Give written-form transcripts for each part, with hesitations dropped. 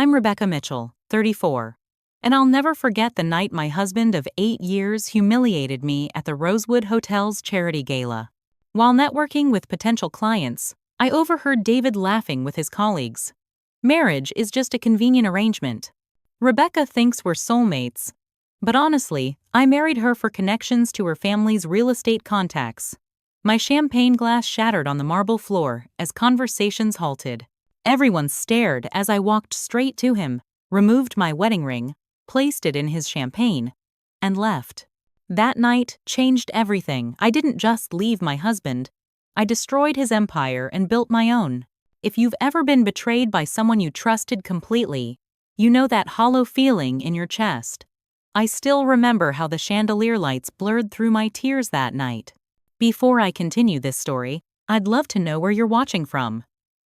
I'm Rebecca Mitchell, 34, and I'll never forget the night my husband of 8 years humiliated me at the Rosewood Hotel's charity gala. While networking with potential clients, I overheard David laughing with his colleagues. Marriage is just a convenient arrangement. Rebecca thinks we're soulmates. But honestly, I married her for connections to her family's real estate contacts. My champagne glass shattered on the marble floor as conversations halted. Everyone stared as I walked straight to him, removed my wedding ring, placed it in his champagne, and left. That night changed everything. I didn't just leave my husband. I destroyed his empire and built my own. If you've ever been betrayed by someone you trusted completely, you know that hollow feeling in your chest. I still remember how the chandelier lights blurred through my tears that night. Before I continue this story, I'd love to know where you're watching from.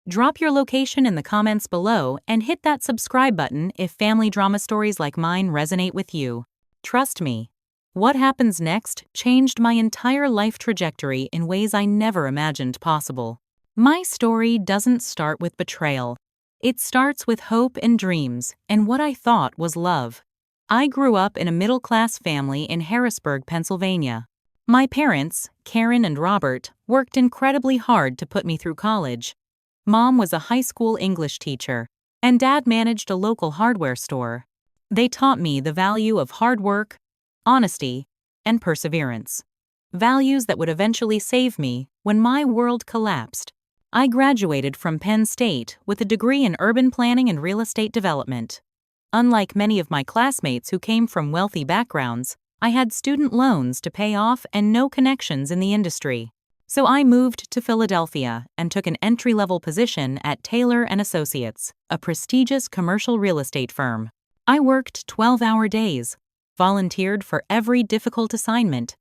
Drop your location in the comments below and hit that subscribe button if family drama stories like mine resonate with you. Trust me, what happens next changed my entire life trajectory in ways I never imagined possible. My story doesn't start with betrayal. It starts with hope and dreams and what I thought was love. I grew up in a middle-class family in Harrisburg, Pennsylvania. My parents, Karen and Robert, worked incredibly hard to put me through college. Mom was a high school English teacher, and Dad managed a local hardware store. They taught me the value of hard work, honesty, and perseverance. Values that would eventually save me when my world collapsed. I graduated from Penn State with a degree in urban planning and real estate development. Unlike many of my classmates who came from wealthy backgrounds, I had student loans to pay off and no connections in the industry. So I moved to Philadelphia and took an entry-level position at Taylor & Associates, a prestigious commercial real estate firm. I worked 12-hour days, volunteered for every difficult assignment,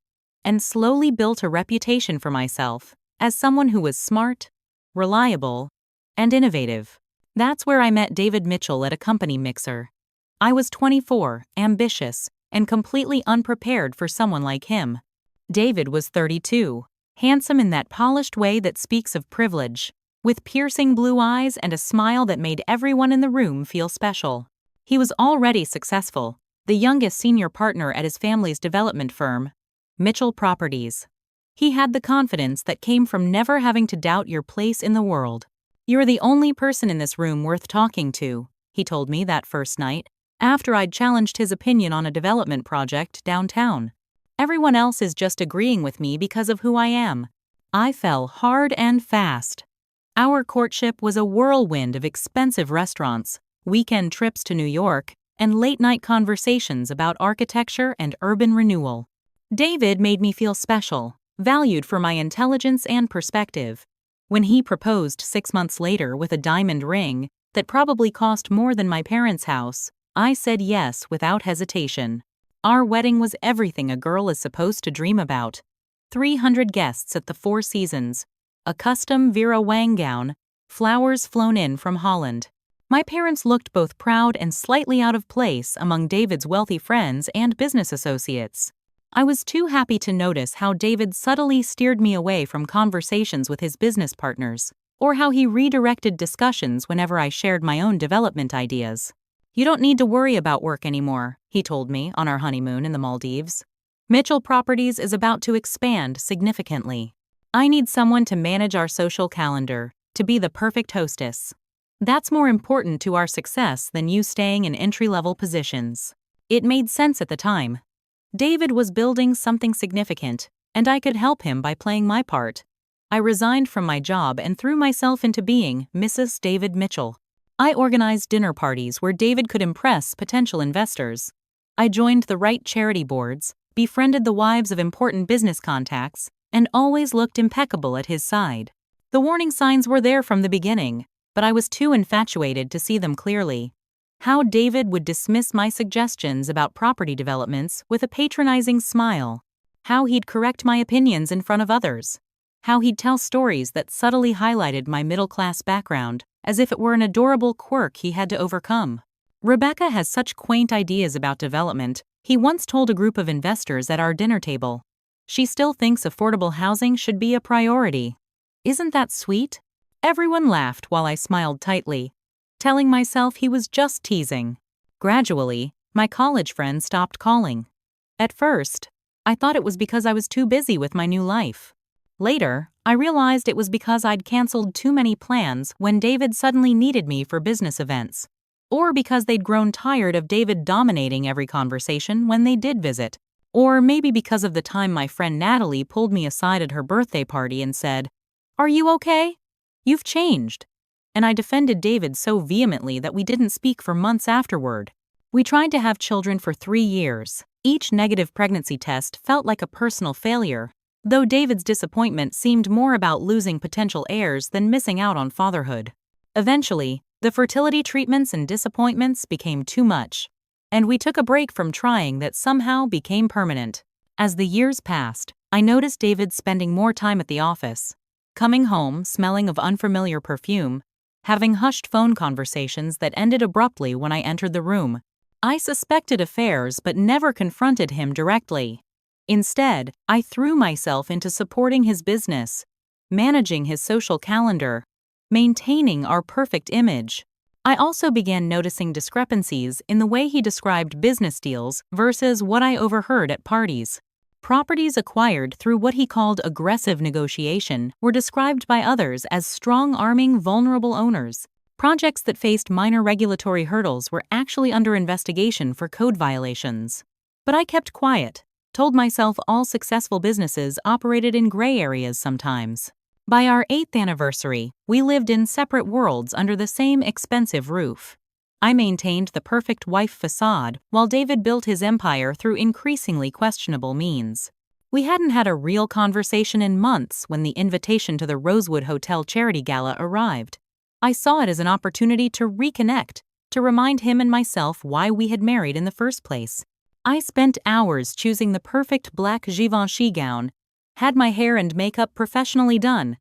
and slowly built a reputation for myself as someone who was smart, reliable, and innovative. That's where I met David Mitchell at a company mixer. I was 24, ambitious, and completely unprepared for someone like him. David was 32. Handsome in that polished way that speaks of privilege, with piercing blue eyes and a smile that made everyone in the room feel special. He was already successful, the youngest senior partner at his family's development firm, Mitchell Properties. He had the confidence that came from never having to doubt your place in the world. "You're the only person in this room worth talking to," he told me that first night, after I'd challenged his opinion on a development project downtown. "Everyone else is just agreeing with me because of who I am." I fell hard and fast. Our courtship was a whirlwind of expensive restaurants, weekend trips to New York, and late-night conversations about architecture and urban renewal. David made me feel special, valued for my intelligence and perspective. When he proposed 6 months later with a diamond ring that probably cost more than my parents' house, I said yes without hesitation. Our wedding was everything a girl is supposed to dream about. 300 guests at the Four Seasons, a custom Vera Wang gown, flowers flown in from Holland. My parents looked both proud and slightly out of place among David's wealthy friends and business associates. I was too happy to notice how David subtly steered me away from conversations with his business partners, or how he redirected discussions whenever I shared my own development ideas. "You don't need to worry about work anymore," he told me on our honeymoon in the Maldives. "Mitchell Properties is about to expand significantly. I need someone to manage our social calendar, to be the perfect hostess. That's more important to our success than you staying in entry-level positions." It made sense at the time. David was building something significant, and I could help him by playing my part. I resigned from my job and threw myself into being Mrs. David Mitchell. I organized dinner parties where David could impress potential investors. I joined the right charity boards, befriended the wives of important business contacts, and always looked impeccable at his side. The warning signs were there from the beginning, but I was too infatuated to see them clearly. How David would dismiss my suggestions about property developments with a patronizing smile. How he'd correct my opinions in front of others. How he'd tell stories that subtly highlighted my middle-class background, as if it were an adorable quirk he had to overcome. "Rebecca has such quaint ideas about development," he once told a group of investors at our dinner table. "She still thinks affordable housing should be a priority. Isn't that sweet?" Everyone laughed while I smiled tightly. telling myself he was just teasing. Gradually, my college friends stopped calling. At first, I thought it was because I was too busy with my new life. Later, I realized it was because I'd canceled too many plans when David suddenly needed me for business events. Or because they'd grown tired of David dominating every conversation when they did visit. Or maybe because of the time my friend Natalie pulled me aside at her birthday party and said, "Are you okay? You've changed." And I defended David so vehemently that we didn't speak for months afterward. We tried to have children for 3 years. Each negative pregnancy test felt like a personal failure, though David's disappointment seemed more about losing potential heirs than missing out on fatherhood. Eventually, the fertility treatments and disappointments became too much, and we took a break from trying that somehow became permanent. As the years passed, I noticed David spending more time at the office, coming home smelling of unfamiliar perfume, having hushed phone conversations that ended abruptly when I entered the room. I suspected affairs but never confronted him directly. Instead, I threw myself into supporting his business, managing his social calendar, maintaining our perfect image. I also began noticing discrepancies in the way he described business deals versus what I overheard at parties. Properties acquired through what he called aggressive negotiation were described by others as strong-arming vulnerable owners. Projects that faced minor regulatory hurdles were actually under investigation for code violations. But I kept quiet, told myself all successful businesses operated in gray areas sometimes. By our 8th anniversary, we lived in separate worlds under the same expensive roof. I maintained the perfect wife facade while David built his empire through increasingly questionable means. We hadn't had a real conversation in months when the invitation to the Rosewood Hotel charity gala arrived. I saw it as an opportunity to reconnect, to remind him and myself why we had married in the first place. I spent hours choosing the perfect black Givenchy gown, had my hair and makeup professionally done,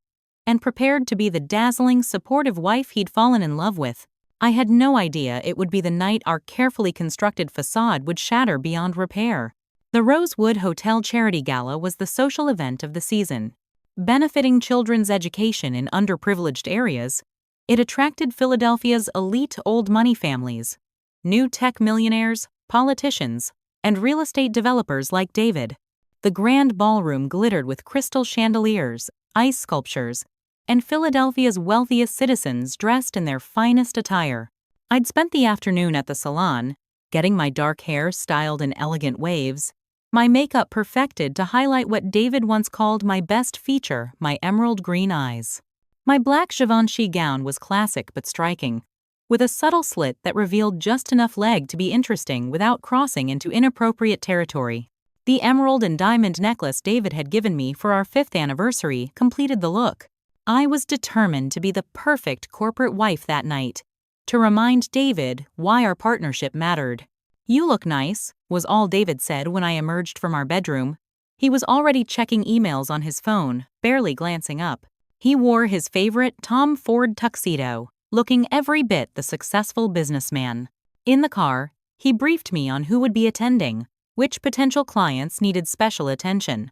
and prepared to be the dazzling, supportive wife he'd fallen in love with. I had no idea it would be the night our carefully constructed facade would shatter beyond repair. The Rosewood Hotel Charity Gala was the social event of the season. Benefiting children's education in underprivileged areas, it attracted Philadelphia's elite old money families, new tech millionaires, politicians, and real estate developers like David. The grand ballroom glittered with crystal chandeliers, ice sculptures, and Philadelphia's wealthiest citizens dressed in their finest attire. I'd spent the afternoon at the salon, getting my dark hair styled in elegant waves, my makeup perfected to highlight what David once called my best feature, my emerald green eyes. My black Givenchy gown was classic but striking, with a subtle slit that revealed just enough leg to be interesting without crossing into inappropriate territory. The emerald and diamond necklace David had given me for our 5th anniversary completed the look. I was determined to be the perfect corporate wife that night, to remind David why our partnership mattered. "You look nice," was all David said when I emerged from our bedroom. He was already checking emails on his phone, barely glancing up. He wore his favorite Tom Ford tuxedo, looking every bit the successful businessman. In the car, he briefed me on who would be attending, which potential clients needed special attention,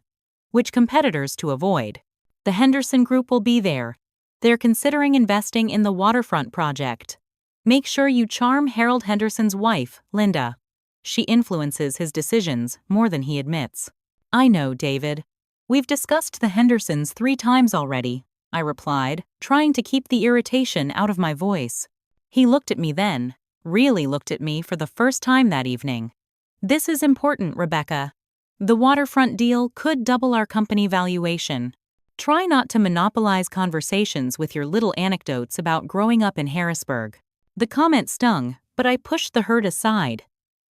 which competitors to avoid. "The Henderson Group will be there. They're considering investing in the waterfront project. Make sure you charm Harold Henderson's wife, Linda. She influences his decisions more than he admits." "I know, David. We've discussed the Hendersons 3 times already," I replied, trying to keep the irritation out of my voice. He looked at me then, really looked at me for the first time that evening. "This is important, Rebecca. The waterfront deal could double our company valuation. Try not to monopolize conversations with your little anecdotes about growing up in Harrisburg." The comment stung, but I pushed the hurt aside.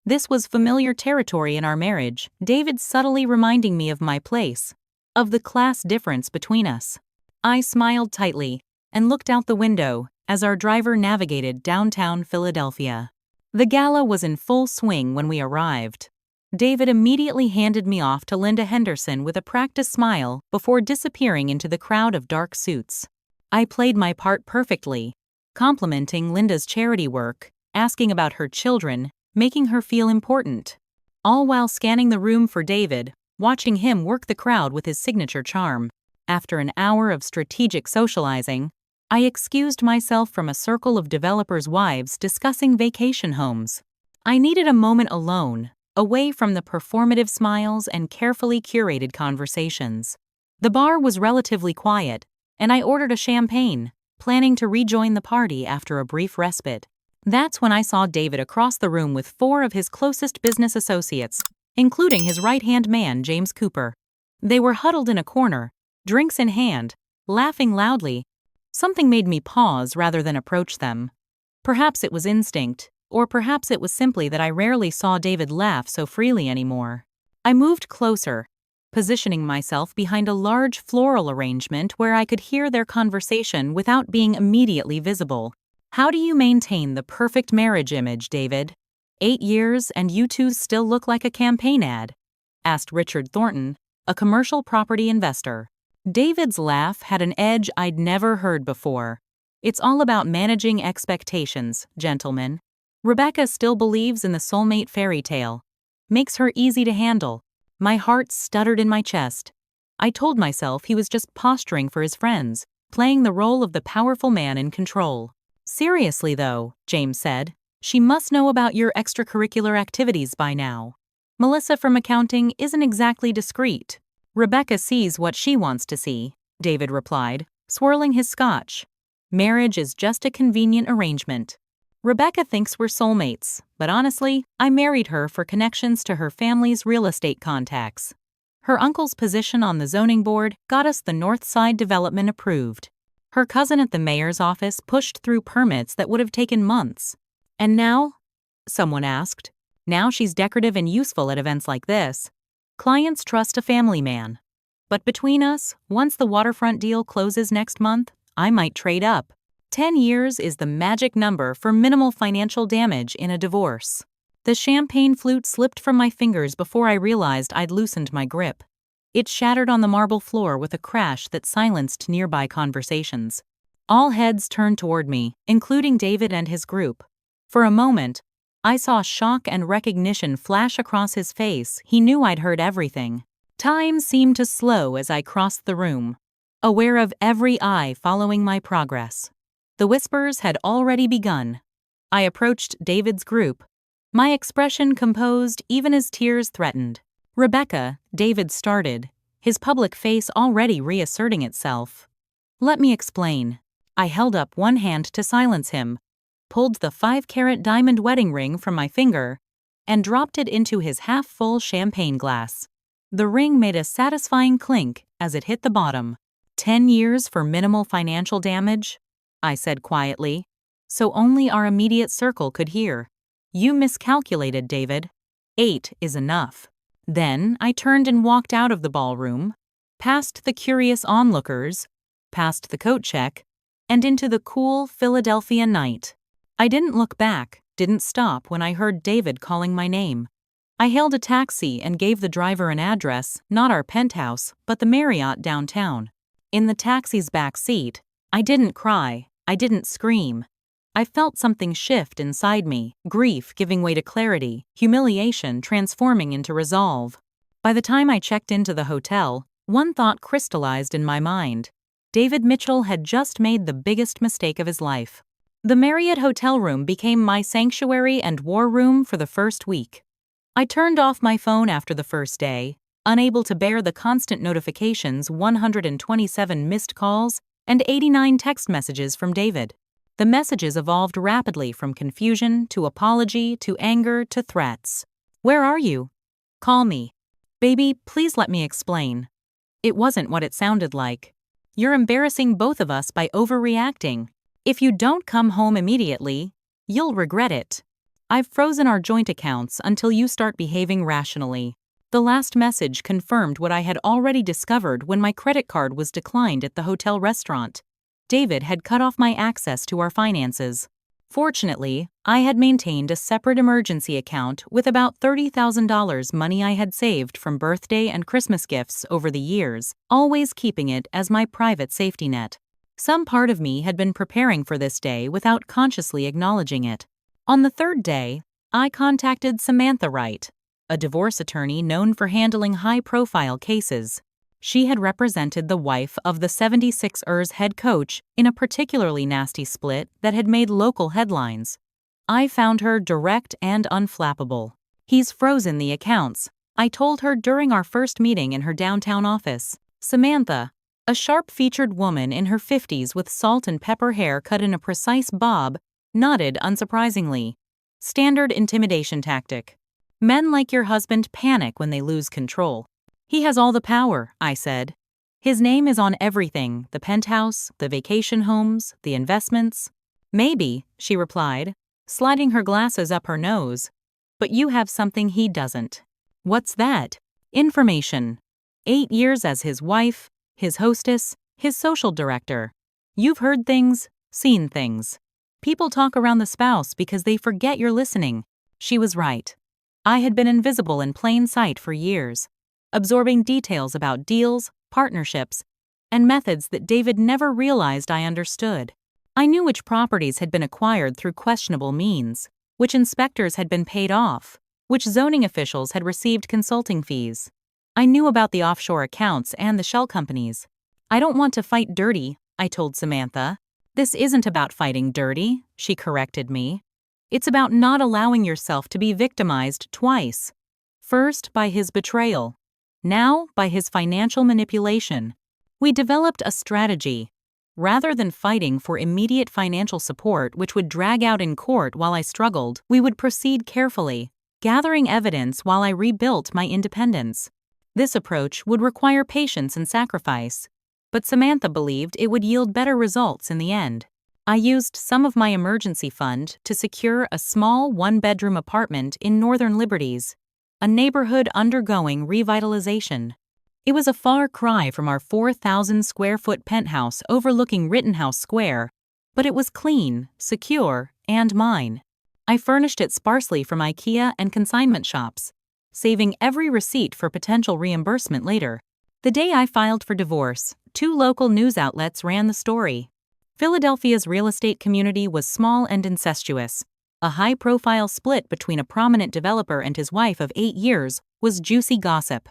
This was familiar territory in our marriage, David subtly reminding me of my place, of the class difference between us. I smiled tightly and looked out the window as our driver navigated downtown Philadelphia. The gala was in full swing when we arrived. David immediately handed me off to Linda Henderson with a practiced smile before disappearing into the crowd of dark suits. I played my part perfectly, complimenting Linda's charity work, asking about her children, making her feel important, all while scanning the room for David, watching him work the crowd with his signature charm. After an hour of strategic socializing, I excused myself from a circle of developers' wives discussing vacation homes. I needed a moment alone, away from the performative smiles and carefully curated conversations. The bar was relatively quiet, and I ordered a champagne, planning to rejoin the party after a brief respite. That's when I saw David across the room with 4 of his closest business associates, including his right-hand man, James Cooper. They were huddled in a corner, drinks in hand, laughing loudly. Something made me pause rather than approach them. Perhaps it was instinct, or perhaps it was simply that I rarely saw David laugh so freely anymore. I moved closer, positioning myself behind a large floral arrangement where I could hear their conversation without being immediately visible. "How do you maintain the perfect marriage image, David? 8 years and you two still look like a campaign ad?" asked Richard Thornton, a commercial property investor. David's laugh had an edge I'd never heard before. "It's all about managing expectations, gentlemen. Rebecca still believes in the soulmate fairy tale. Makes her easy to handle." My heart stuttered in my chest. I told myself he was just posturing for his friends, playing the role of the powerful man in control. "Seriously though," James said, "she must know about your extracurricular activities by now. Melissa from accounting isn't exactly discreet." "Rebecca sees what she wants to see," David replied, swirling his scotch. "Marriage is just a convenient arrangement. Rebecca thinks we're soulmates, but honestly, I married her for connections to her family's real estate contacts. Her uncle's position on the zoning board got us the North Side development approved. Her cousin at the mayor's office pushed through permits that would have taken months. And now?" someone asked. "Now she's decorative and useful at events like this. Clients trust a family man. But between us, once the waterfront deal closes next month, I might trade up. 10 years is the magic number for minimal financial damage in a divorce." The champagne flute slipped from my fingers before I realized I'd loosened my grip. It shattered on the marble floor with a crash that silenced nearby conversations. All heads turned toward me, including David and his group. For a moment, I saw shock and recognition flash across his face. He knew I'd heard everything. Time seemed to slow as I crossed the room, aware of every eye following my progress. The whispers had already begun. I approached David's group, my expression composed even as tears threatened. "Rebecca," David started, his public face already reasserting itself. "Let me explain." I held up one hand to silence him, pulled the 5-carat diamond wedding ring from my finger, and dropped it into his half-full champagne glass. The ring made a satisfying clink as it hit the bottom. 10 years for minimal financial damage?" I said quietly, so only our immediate circle could hear. "You miscalculated, David. 8 is enough." Then I turned and walked out of the ballroom, past the curious onlookers, past the coat check, and into the cool Philadelphia night. I didn't look back, didn't stop when I heard David calling my name. I hailed a taxi and gave the driver an address, not our penthouse, but the Marriott downtown. In the taxi's back seat, I didn't cry, I didn't scream. I felt something shift inside me, grief giving way to clarity, humiliation transforming into resolve. By the time I checked into the hotel, one thought crystallized in my mind. David Mitchell had just made the biggest mistake of his life. The Marriott hotel room became my sanctuary and war room for the first week. I turned off my phone after the first day, unable to bear the constant notifications, 127 missed calls, and 89 text messages from David. The messages evolved rapidly from confusion to apology to anger to threats. "Where are you? Call me. Baby, please let me explain." It wasn't what it sounded like. "You're embarrassing both of us by overreacting. If you don't come home immediately, you'll regret it. I've frozen our joint accounts until you start behaving rationally." The last message confirmed what I had already discovered when my credit card was declined at the hotel restaurant. David had cut off my access to our finances. Fortunately, I had maintained a separate emergency account with about $30,000 money I had saved from birthday and Christmas gifts over the years, always keeping it as my private safety net. Some part of me had been preparing for this day without consciously acknowledging it. On the 3rd day, I contacted Samantha Wright, a divorce attorney known for handling high-profile cases. She had represented the wife of the 76ers head coach in a particularly nasty split that had made local headlines. I found her direct and unflappable. "He's frozen the accounts," I told her during our first meeting in her downtown office. Samantha, a sharp-featured woman in her 50s with salt and pepper hair cut in a precise bob, nodded unsurprisingly. Standard intimidation tactic. Men like your husband panic when they lose control. "He has all the power," I said. "His name is on everything, the penthouse, the vacation homes, the investments." "Maybe," she replied, sliding her glasses up her nose. "But you have something he doesn't." "What's that?" "Information. 8 years as his wife, his hostess, his social director. You've heard things, seen things. People talk around the spouse because they forget you're listening." She was right. I had been invisible in plain sight for years, absorbing details about deals, partnerships, and methods that David never realized I understood. I knew which properties had been acquired through questionable means, which inspectors had been paid off, which zoning officials had received consulting fees. I knew about the offshore accounts and the shell companies. "I don't want to fight dirty," I told Samantha. "This isn't about fighting dirty," she corrected me. "It's about not allowing yourself to be victimized twice. First by his betrayal. Now by his financial manipulation." We developed a strategy. Rather than fighting for immediate financial support which would drag out in court while I struggled, we would proceed carefully, gathering evidence while I rebuilt my independence. This approach would require patience and sacrifice, but Samantha believed it would yield better results in the end. I used some of my emergency fund to secure a small one-bedroom apartment in Northern Liberties, a neighborhood undergoing revitalization. It was a far cry from our 4,000-square-foot penthouse overlooking Rittenhouse Square, but it was clean, secure, and mine. I furnished it sparsely from IKEA and consignment shops, saving every receipt for potential reimbursement later. The day I filed for divorce, 2 local news outlets ran the story. Philadelphia's real estate community was small and incestuous. A high-profile split between a prominent developer and his wife of 8 years was juicy gossip.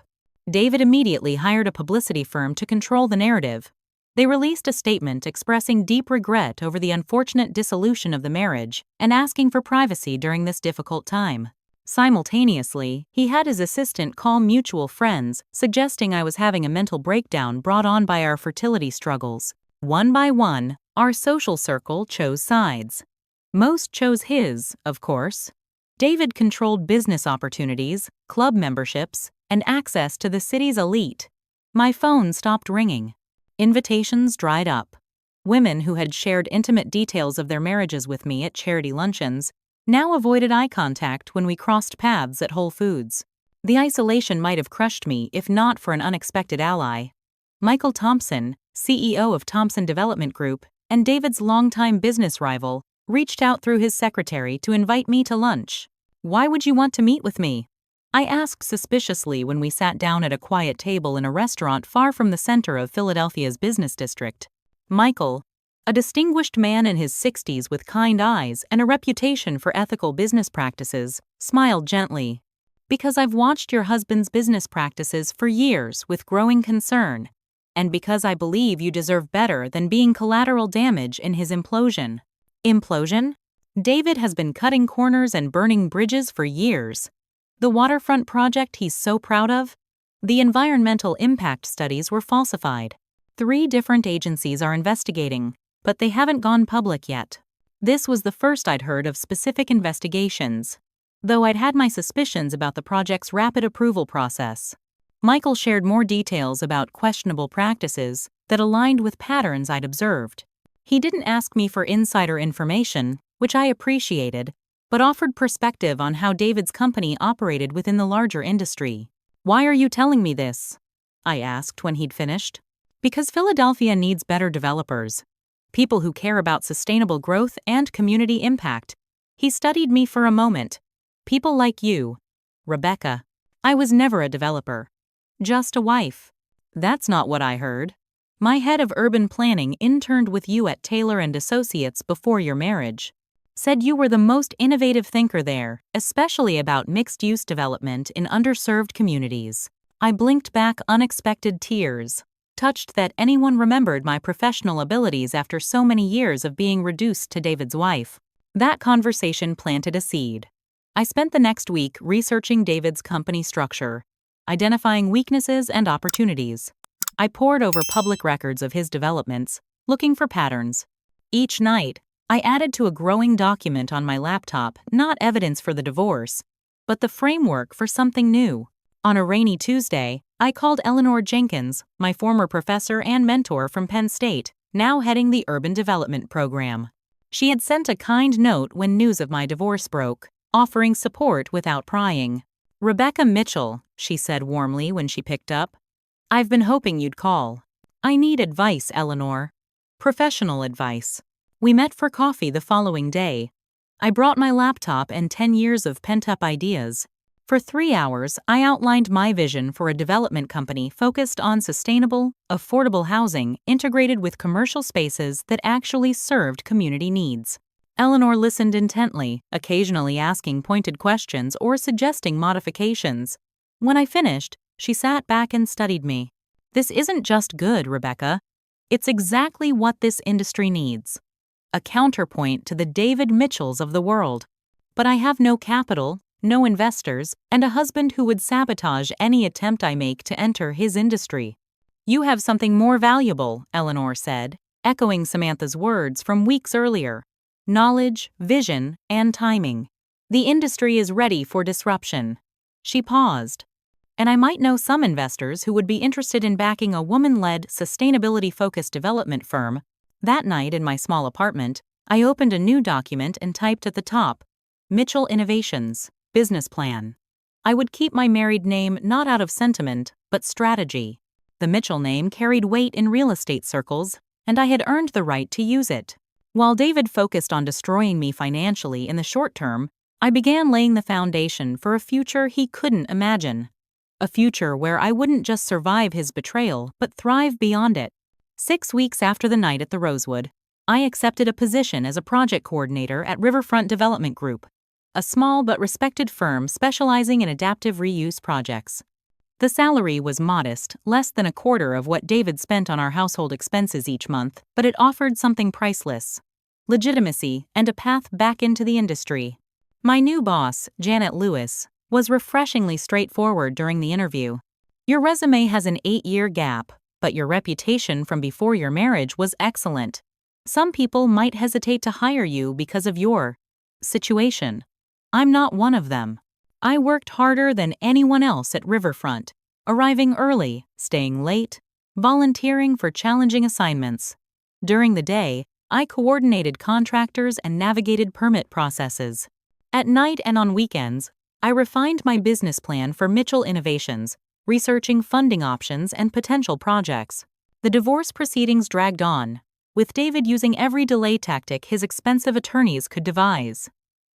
David immediately hired a publicity firm to control the narrative. They released a statement expressing deep regret over the unfortunate dissolution of the marriage and asking for privacy during this difficult time. Simultaneously, he had his assistant call mutual friends, suggesting I was having a mental breakdown brought on by our fertility struggles. One by one, our social circle chose sides. Most chose his, of course. David controlled business opportunities, club memberships, and access to the city's elite. My phone stopped ringing. Invitations dried up. Women who had shared intimate details of their marriages with me at charity luncheons now avoided eye contact when we crossed paths at Whole Foods. The isolation might have crushed me if not for an unexpected ally. Michael Thompson, CEO of Thompson Development Group, and David's longtime business rival, reached out through his secretary to invite me to lunch. "Why would you want to meet with me?" I asked suspiciously when we sat down at a quiet table in a restaurant far from the center of Philadelphia's business district. Michael, a distinguished man in his 60s with kind eyes and a reputation for ethical business practices, smiled gently. "Because I've watched your husband's business practices for years with growing concern, and because I believe you deserve better than being collateral damage in his implosion." Implosion? David has been cutting corners and burning bridges for years. The waterfront project he's so proud of? The environmental impact studies were falsified. 3 different agencies are investigating, but they haven't gone public yet. This was the first I'd heard of specific investigations, though I'd had my suspicions about the project's rapid approval process. Michael shared more details about questionable practices that aligned with patterns I'd observed. He didn't ask me for insider information, which I appreciated, but offered perspective on how David's company operated within the larger industry. "Why are you telling me this?" I asked when he'd finished. "Because Philadelphia needs better developers. People who care about sustainable growth and community impact." He studied me for a moment. "People like you, Rebecca." I was never a developer. Just a wife. That's not what I heard. My head of urban planning interned with you at Taylor and Associates before your marriage. Said you were the most innovative thinker there, especially about mixed-use development in underserved communities. I blinked back unexpected tears, touched that anyone remembered my professional abilities after so many years of being reduced to David's wife. That conversation planted a seed. I spent the next week researching David's company structure, identifying weaknesses and opportunities. I pored over public records of his developments, looking for patterns. Each night, I added to a growing document on my laptop not evidence for the divorce, but the framework for something new. On a rainy Tuesday, I called Eleanor Jenkins, my former professor and mentor from Penn State, now heading the Urban Development Program. She had sent a kind note when news of my divorce broke, offering support without prying. "Rebecca Mitchell," she said warmly when she picked up. "I've been hoping you'd call. I need advice, Eleanor. Professional advice." We met for coffee the following day. I brought my laptop and 10 years of pent-up ideas. For 3 hours, I outlined my vision for a development company focused on sustainable, affordable housing integrated with commercial spaces that actually served community needs. Eleanor listened intently, occasionally asking pointed questions or suggesting modifications. When I finished, she sat back and studied me. "This isn't just good, Rebecca. It's exactly what this industry needs. A counterpoint to the David Mitchells of the world. But I have no capital, no investors, and a husband who would sabotage any attempt I make to enter his industry." "You have something more valuable," Eleanor said, echoing Samantha's words from weeks earlier. "Knowledge, vision, and timing. The industry is ready for disruption." She paused. "And I might know some investors who would be interested in backing a woman-led, sustainability-focused development firm." That night in my small apartment, I opened a new document and typed at the top, "Mitchell Innovations, Business Plan." I would keep my married name not out of sentiment, but strategy. The Mitchell name carried weight in real estate circles, and I had earned the right to use it. While David focused on destroying me financially in the short term, I began laying the foundation for a future he couldn't imagine. A future where I wouldn't just survive his betrayal, but thrive beyond it. 6 weeks after the night at the Rosewood, I accepted a position as a project coordinator at Riverfront Development Group, a small but respected firm specializing in adaptive reuse projects. The salary was modest, less than a quarter of what David spent on our household expenses each month, but it offered something priceless: legitimacy and a path back into the industry. My new boss, Janet Lewis, was refreshingly straightforward during the interview. "Your resume has an 8-year gap, but your reputation from before your marriage was excellent. Some people might hesitate to hire you because of your situation. I'm not one of them. I worked harder than anyone else at Riverfront, arriving early, staying late, volunteering for challenging assignments. During the day, I coordinated contractors and navigated permit processes. At night and on weekends, I refined my business plan for Mitchell Innovations, researching funding options and potential projects. The divorce proceedings dragged on, with David using every delay tactic his expensive attorneys could devise.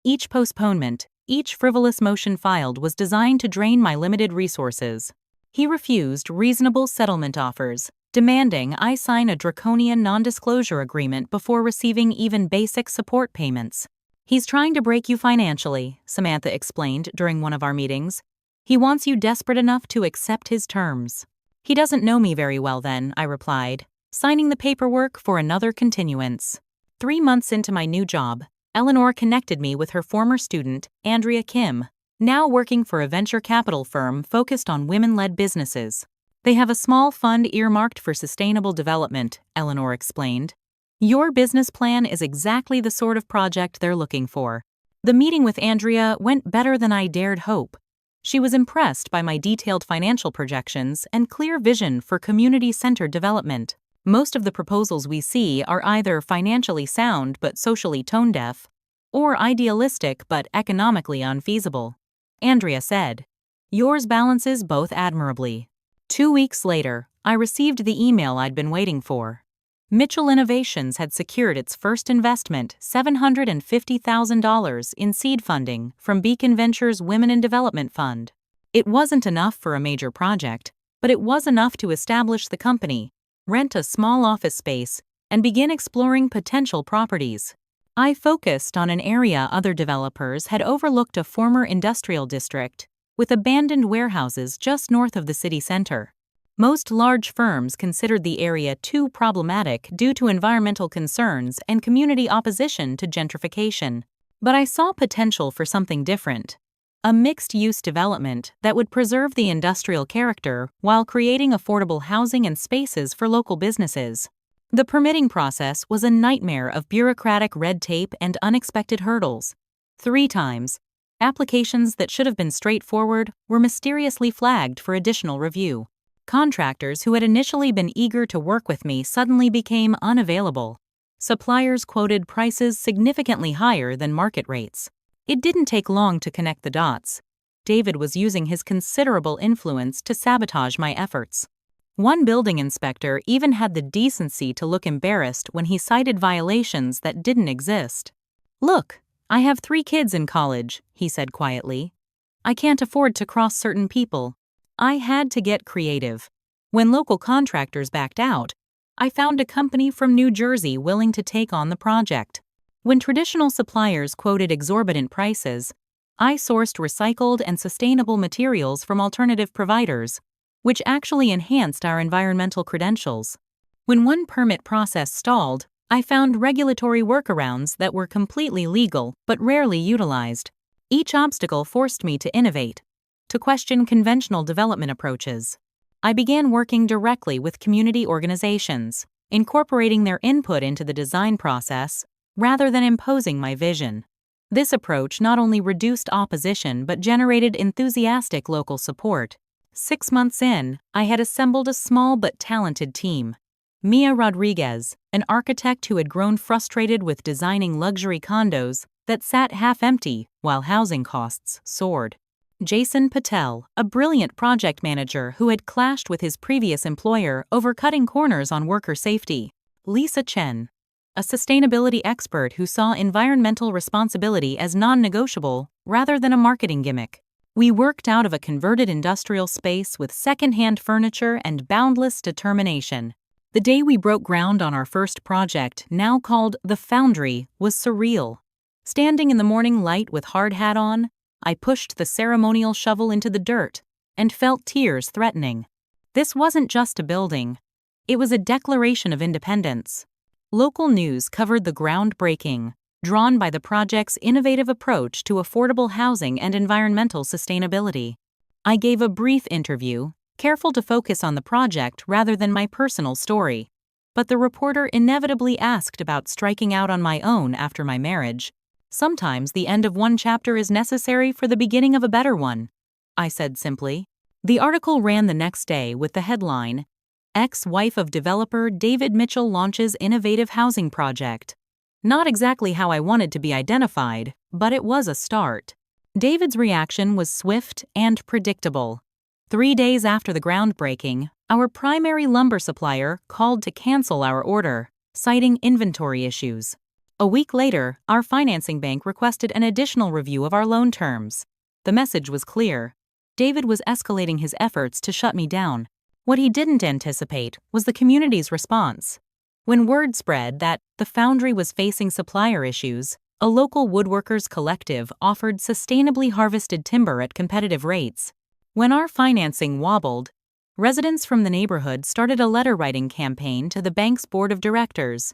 Each postponement, each frivolous motion filed was designed to drain my limited resources. He refused reasonable settlement offers, demanding I sign a draconian non-disclosure agreement before receiving even basic support payments. "He's trying to break you financially," Samantha explained during one of our meetings. "He wants you desperate enough to accept his terms." "He doesn't know me very well then," I replied, signing the paperwork for another continuance. 3 months into my new job, Eleanor connected me with her former student, Andrea Kim, now working for a venture capital firm focused on women-led businesses. "They have a small fund earmarked for sustainable development," Eleanor explained. "Your business plan is exactly the sort of project they're looking for." The meeting with Andrea went better than I dared hope. She was impressed by my detailed financial projections and clear vision for community-centered development. "Most of the proposals we see are either financially sound but socially tone-deaf, or idealistic but economically unfeasible," Andrea said. "Yours balances both admirably." 2 weeks later, I received the email I'd been waiting for. Mitchell Innovations had secured its first investment, $750,000 in seed funding from Beacon Ventures Women in Development Fund. It wasn't enough for a major project, but it was enough to establish the company, rent a small office space, and begin exploring potential properties. I focused on an area other developers had overlooked: a former industrial district, with abandoned warehouses just north of the city center. Most large firms considered the area too problematic due to environmental concerns and community opposition to gentrification. But I saw potential for something different. A mixed-use development that would preserve the industrial character while creating affordable housing and spaces for local businesses. The permitting process was a nightmare of bureaucratic red tape and unexpected hurdles. 3 times, applications that should have been straightforward were mysteriously flagged for additional review. Contractors who had initially been eager to work with me suddenly became unavailable. Suppliers quoted prices significantly higher than market rates. It didn't take long to connect the dots. David was using his considerable influence to sabotage my efforts. One building inspector even had the decency to look embarrassed when he cited violations that didn't exist. "Look, I have 3 kids in college," he said quietly. "I can't afford to cross certain people." I had to get creative. When local contractors backed out, I found a company from New Jersey willing to take on the project. When traditional suppliers quoted exorbitant prices, I sourced recycled and sustainable materials from alternative providers, which actually enhanced our environmental credentials. When one permit process stalled, I found regulatory workarounds that were completely legal but rarely utilized. Each obstacle forced me to innovate, to question conventional development approaches. I began working directly with community organizations, incorporating their input into the design process rather than imposing my vision. This approach not only reduced opposition but generated enthusiastic local support. 6 months in, I had assembled a small but talented team. Mia Rodriguez, an architect who had grown frustrated with designing luxury condos that sat half-empty while housing costs soared. Jason Patel, a brilliant project manager who had clashed with his previous employer over cutting corners on worker safety. Lisa Chen, a sustainability expert who saw environmental responsibility as non-negotiable rather than a marketing gimmick. We worked out of a converted industrial space with second-hand furniture and boundless determination. The day we broke ground on our first project, now called The Foundry, was surreal. Standing in the morning light with hard hat on, I pushed the ceremonial shovel into the dirt and felt tears threatening. This wasn't just a building. It was a declaration of independence. Local news covered the groundbreaking, drawn by the project's innovative approach to affordable housing and environmental sustainability. I gave a brief interview, careful to focus on the project rather than my personal story. But the reporter inevitably asked about striking out on my own after my marriage. "Sometimes the end of one chapter is necessary for the beginning of a better one," I said simply. The article ran the next day with the headline, "Ex-wife of developer David Mitchell launches innovative housing project." Not exactly how I wanted to be identified, but it was a start. David's reaction was swift and predictable. 3 days after the groundbreaking, our primary lumber supplier called to cancel our order, citing inventory issues. A week later, our financing bank requested an additional review of our loan terms. The message was clear. David was escalating his efforts to shut me down. What he didn't anticipate was the community's response. When word spread that the foundry was facing supplier issues, a local woodworkers collective offered sustainably harvested timber at competitive rates. When our financing wobbled, residents from the neighborhood started a letter-writing campaign to the bank's board of directors,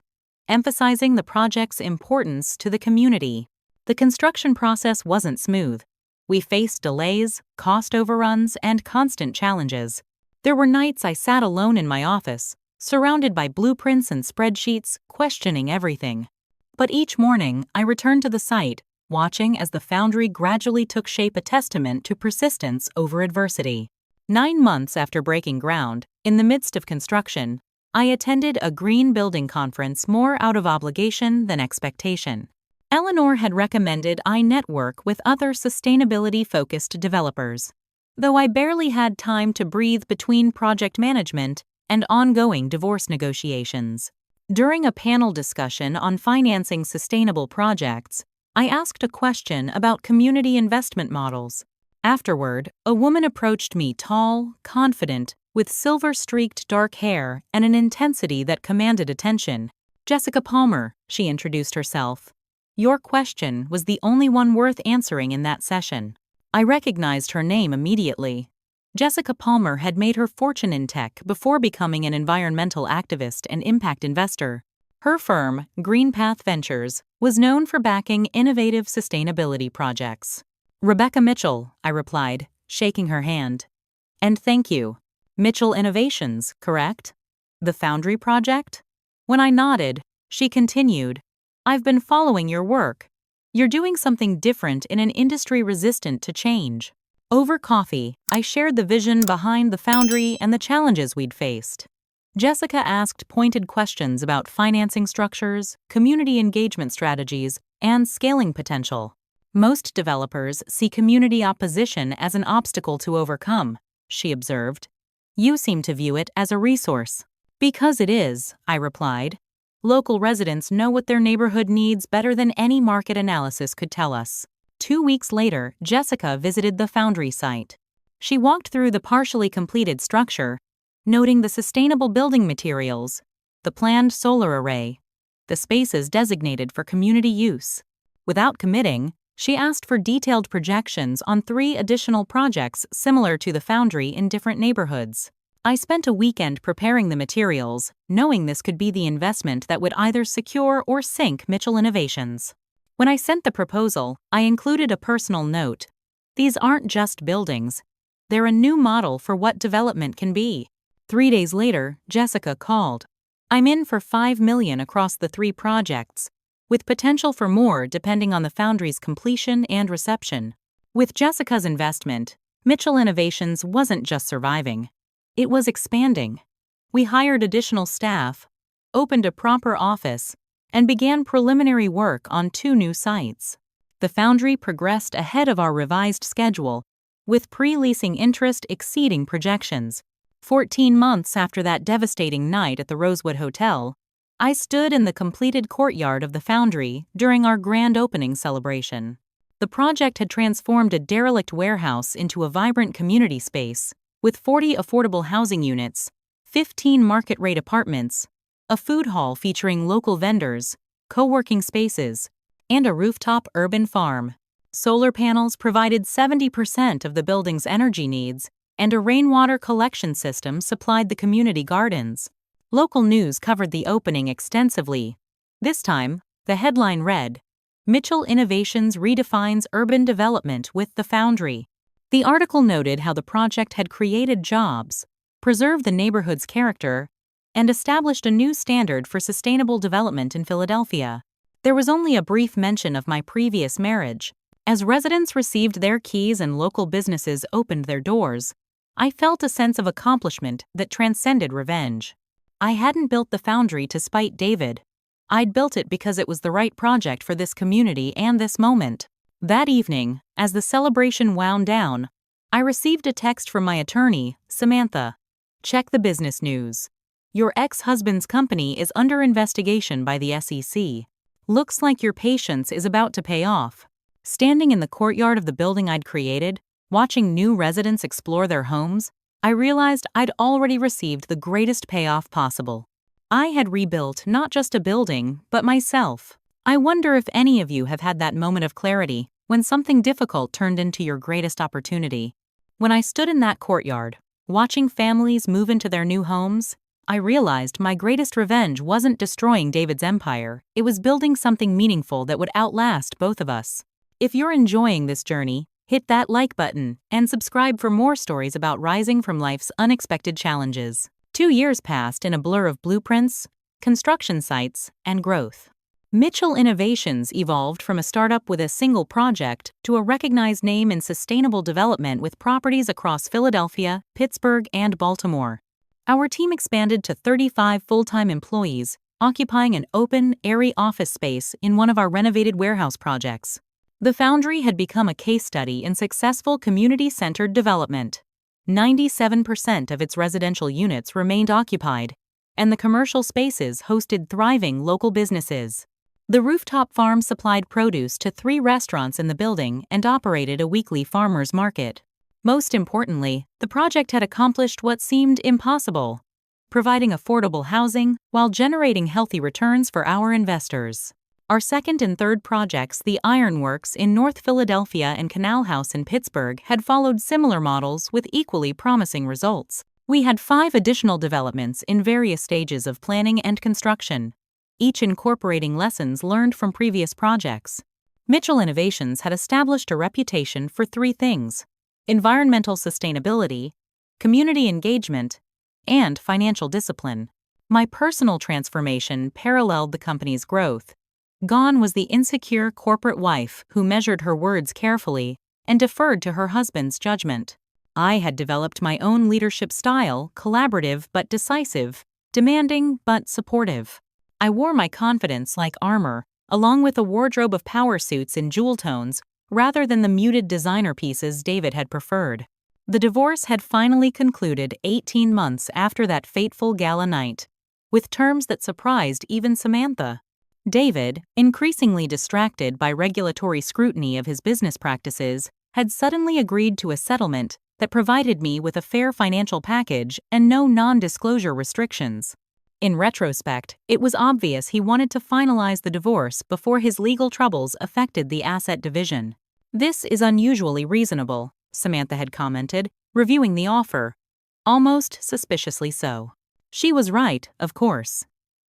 emphasizing the project's importance to the community. The construction process wasn't smooth. We faced delays, cost overruns, and constant challenges. There were nights I sat alone in my office, surrounded by blueprints and spreadsheets, questioning everything. But each morning, I returned to the site, watching as the foundry gradually took shape, a testament to persistence over adversity. 9 months after breaking ground, in the midst of construction, I attended a green building conference more out of obligation than expectation. Eleanor had recommended I network with other sustainability-focused developers. Though I barely had time to breathe between project management and ongoing divorce negotiations. During a panel discussion on financing sustainable projects, I asked a question about community investment models. Afterward, a woman approached me, tall, confident, with silver-streaked dark hair and an intensity that commanded attention. "Jessica Palmer," she introduced herself. "Your question was the only one worth answering in that session." I recognized her name immediately. Jessica Palmer had made her fortune in tech before becoming an environmental activist and impact investor. Her firm, Green Path Ventures, was known for backing innovative sustainability projects. Rebecca Mitchell, I replied, shaking her hand. And thank you. Mitchell Innovations, correct? The Foundry project? When I nodded, she continued, I've been following your work. You're doing something different in an industry resistant to change. Over coffee, I shared the vision behind the Foundry and the challenges we'd faced. Jessica asked pointed questions about financing structures, community engagement strategies, and scaling potential. Most developers see community opposition as an obstacle to overcome, she observed. You seem to view it as a resource. Because it is, I replied. Local residents know what their neighborhood needs better than any market analysis could tell us. 2 weeks later, Jessica visited the Foundry site. She walked through the partially completed structure, noting the sustainable building materials, the planned solar array, the spaces designated for community use. Without committing, she asked for detailed projections on 3 additional projects similar to the Foundry in different neighborhoods. I spent a weekend preparing the materials, knowing this could be the investment that would either secure or sink Mitchell Innovations. When I sent the proposal, I included a personal note. These aren't just buildings. They're a new model for what development can be. 3 days later, Jessica called. I'm in for $5 million across the 3 projects, with potential for more depending on the Foundry's completion and reception. With Jessica's investment, Mitchell Innovations wasn't just surviving. It was expanding. We hired additional staff, opened a proper office, and began preliminary work on 2 new sites. The Foundry progressed ahead of our revised schedule, with pre-leasing interest exceeding projections. 14 months after that devastating night at the Rosewood Hotel, I stood in the completed courtyard of the Foundry during our grand opening celebration. The project had transformed a derelict warehouse into a vibrant community space, with 40 affordable housing units, 15 market-rate apartments, a food hall featuring local vendors, co-working spaces, and a rooftop urban farm. Solar panels provided 70% of the building's energy needs, and a rainwater collection system supplied the community gardens. Local news covered the opening extensively. This time, the headline read, Mitchell Innovations redefines urban development with the Foundry. The article noted how the project had created jobs, preserved the neighborhood's character, and established a new standard for sustainable development in Philadelphia. There was only a brief mention of my previous marriage. As residents received their keys and local businesses opened their doors, I felt a sense of accomplishment that transcended revenge. I hadn't built the Foundry to spite David. I'd built it because it was the right project for this community and this moment. That evening, as the celebration wound down, I received a text from my attorney, Samantha. Check the business news. Your ex-husband's company is under investigation by the SEC. Looks like your patience is about to pay off. Standing in the courtyard of the building I'd created, watching new residents explore their homes, I realized I'd already received the greatest payoff possible. I had rebuilt not just a building, but myself. I wonder if any of you have had that moment of clarity when something difficult turned into your greatest opportunity. When I stood in that courtyard, watching families move into their new homes, I realized my greatest revenge wasn't destroying David's empire, it was building something meaningful that would outlast both of us. If you're enjoying this journey, hit that like button and subscribe for more stories about rising from life's unexpected challenges. 2 years passed in a blur of blueprints, construction sites, and growth. Mitchell Innovations evolved from a startup with a single project to a recognized name in sustainable development with properties across Philadelphia, Pittsburgh, and Baltimore. Our team expanded to 35 full-time employees, occupying an open, airy office space in one of our renovated warehouse projects. The Foundry had become a case study in successful community-centered development. 97% of its residential units remained occupied, and the commercial spaces hosted thriving local businesses. The rooftop farm supplied produce to 3 restaurants in the building and operated a weekly farmers market. Most importantly, the project had accomplished what seemed impossible, providing affordable housing while generating healthy returns for our investors. Our second and third projects, the Ironworks in North Philadelphia and Canal House in Pittsburgh, had followed similar models with equally promising results. We had 5 additional developments in various stages of planning and construction, each incorporating lessons learned from previous projects. Mitchell Innovations had established a reputation for 3 things: environmental sustainability, community engagement, and financial discipline. My personal transformation paralleled the company's growth. Gone was the insecure corporate wife who measured her words carefully and deferred to her husband's judgment. I had developed my own leadership style, collaborative but decisive, demanding but supportive. I wore my confidence like armor, along with a wardrobe of power suits in jewel tones, rather than the muted designer pieces David had preferred. The divorce had finally concluded 18 months after that fateful gala night, with terms that surprised even Samantha. David, increasingly distracted by regulatory scrutiny of his business practices, had suddenly agreed to a settlement that provided me with a fair financial package and no non-disclosure restrictions. In retrospect, it was obvious he wanted to finalize the divorce before his legal troubles affected the asset division. "This is unusually reasonable," Samantha had commented, reviewing the offer. Almost suspiciously so. She was right, of course.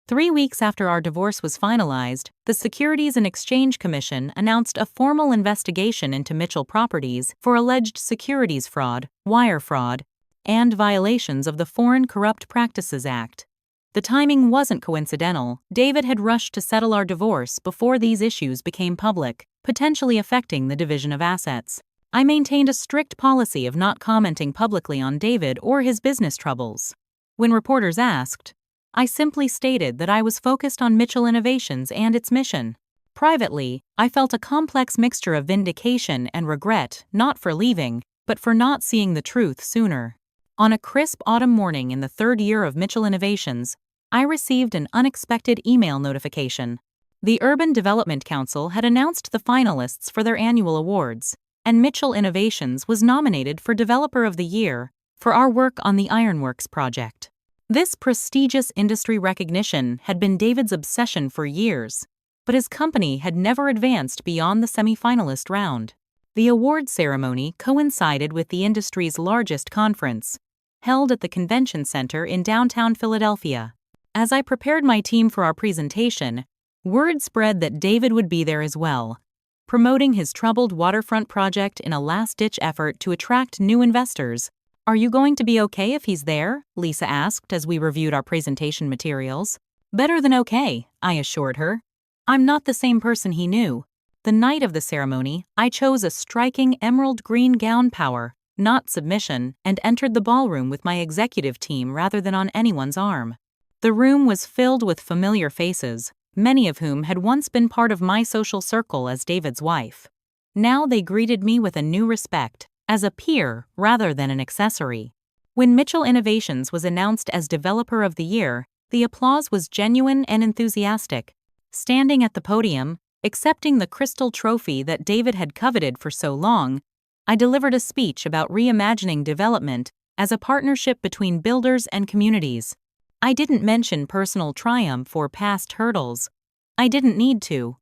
3 weeks after our divorce was finalized, the Securities and Exchange Commission announced a formal investigation into Mitchell Properties for alleged securities fraud, wire fraud, and violations of the Foreign Corrupt Practices Act. The timing wasn't coincidental. David had rushed to settle our divorce before these issues became public, potentially affecting the division of assets. I maintained a strict policy of not commenting publicly on David or his business troubles. When reporters asked, I simply stated that I was focused on Mitchell Innovations and its mission. Privately, I felt a complex mixture of vindication and regret, not for leaving, but for not seeing the truth sooner. On a crisp autumn morning in the 3rd year of Mitchell Innovations, I received an unexpected email notification. The Urban Development Council had announced the finalists for their annual awards, and Mitchell Innovations was nominated for Developer of the Year for our work on the Ironworks project. This prestigious industry recognition had been David's obsession for years, but his company had never advanced beyond the semi-finalist round. The award ceremony coincided with the industry's largest conference, held at the Convention Center in downtown Philadelphia. As I prepared my team for our presentation, word spread that David would be there as well, promoting his troubled waterfront project in a last-ditch effort to attract new investors. "Are you going to be okay if he's there?" Lisa asked as we reviewed our presentation materials. "Better than okay," I assured her. I'm not the same person he knew. The night of the ceremony, I chose a striking emerald green gown, power, not submission, and entered the ballroom with my executive team rather than on anyone's arm. The room was filled with familiar faces, many of whom had once been part of my social circle as David's wife. Now they greeted me with a new respect, as a peer rather than an accessory. When Mitchell Innovations was announced as Developer of the Year, the applause was genuine and enthusiastic. Standing at the podium, accepting the crystal trophy that David had coveted for so long, I delivered a speech about reimagining development as a partnership between builders and communities. I didn't mention personal triumph or past hurdles. I didn't need to.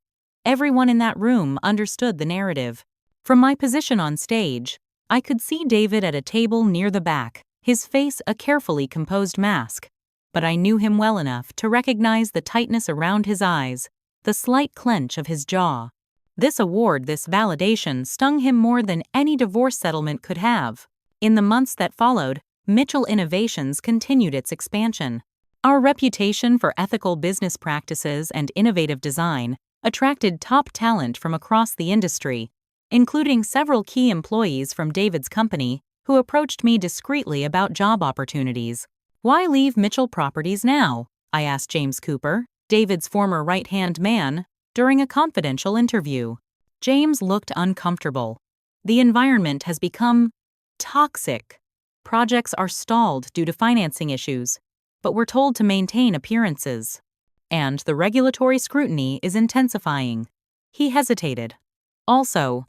Everyone in that room understood the narrative. From my position on stage, I could see David at a table near the back, his face a carefully composed mask. But I knew him well enough to recognize the tightness around his eyes, the slight clench of his jaw. This award, this validation, stung him more than any divorce settlement could have. In the months that followed, Mitchell Innovations continued its expansion. Our reputation for ethical business practices and innovative design attracted top talent from across the industry, including several key employees from David's company who approached me discreetly about job opportunities. "Why leave Mitchell Properties now?" I asked James Cooper, David's former right-hand man, during a confidential interview. James looked uncomfortable. "The environment has become toxic. Projects are stalled due to financing issues, but we're told to maintain appearances. And the regulatory scrutiny is intensifying." He hesitated. "Also,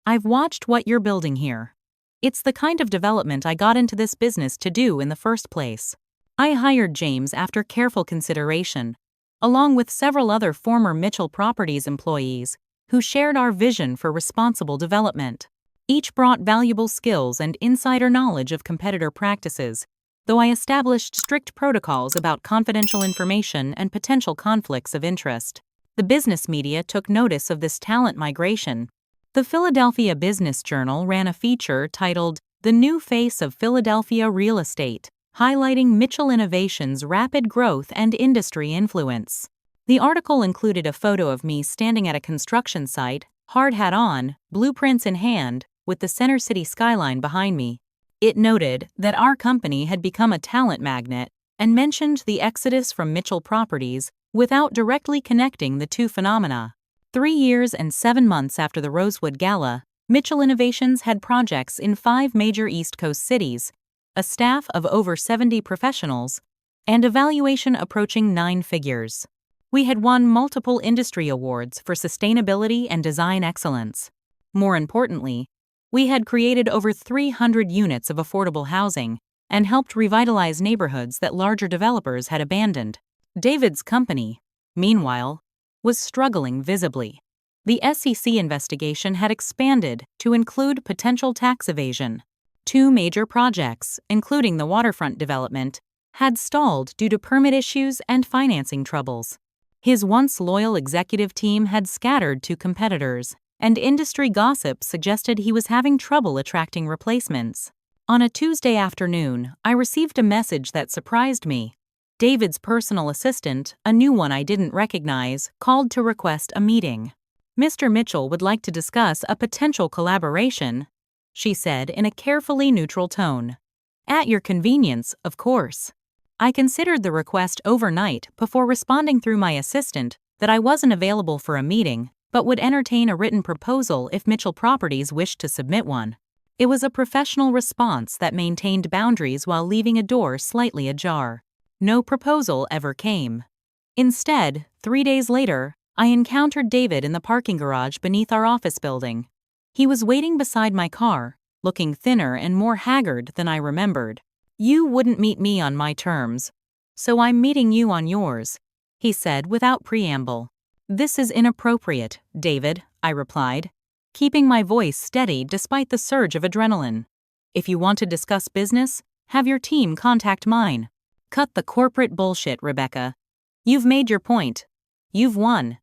I've watched what you're building here. It's the kind of development I got into this business to do in the first place." I hired James after careful consideration, along with several other former Mitchell Properties employees who shared our vision for responsible development. Each brought valuable skills and insider knowledge of competitor practices, though I established strict protocols about confidential information and potential conflicts of interest. The business media took notice of this talent migration. The Philadelphia Business Journal ran a feature titled "The New Face of Philadelphia Real Estate," highlighting Mitchell Innovations' rapid growth and industry influence. The article included a photo of me standing at a construction site, hard hat on, blueprints in hand, with the center city skyline behind me. It noted that our company had become a talent magnet and mentioned the exodus from Mitchell Properties without directly connecting the two phenomena. 3 years and 7 months after the Rosewood Gala, Mitchell Innovations had projects in 5 major East Coast cities, a staff of over 70 professionals, and a valuation approaching 9 figures. We had won multiple industry awards for sustainability and design excellence. More importantly, we had created over 300 units of affordable housing and helped revitalize neighborhoods that larger developers had abandoned. David's company, meanwhile, was struggling visibly. The SEC investigation had expanded to include potential tax evasion. 2 major projects, including the waterfront development, had stalled due to permit issues and financing troubles. His once loyal executive team had scattered to competitors, and industry gossip suggested he was having trouble attracting replacements. On a Tuesday afternoon, I received a message that surprised me. David's personal assistant, a new one I didn't recognize, called to request a meeting. "Mr. Mitchell would like to discuss a potential collaboration," she said in a carefully neutral tone. "At your convenience, of course." I considered the request overnight before responding through my assistant that I wasn't available for a meeting, but would entertain a written proposal if Mitchell Properties wished to submit one. It was a professional response that maintained boundaries while leaving a door slightly ajar. No proposal ever came. Instead, 3 days later, I encountered David in the parking garage beneath our office building. He was waiting beside my car, looking thinner and more haggard than I remembered. "You wouldn't meet me on my terms, so I'm meeting you on yours," he said without preamble. "This is inappropriate, David," I replied, keeping my voice steady despite the surge of adrenaline. "If you want to discuss business, have your team contact mine. Cut the corporate bullshit, Rebecca. You've made your point. You've won.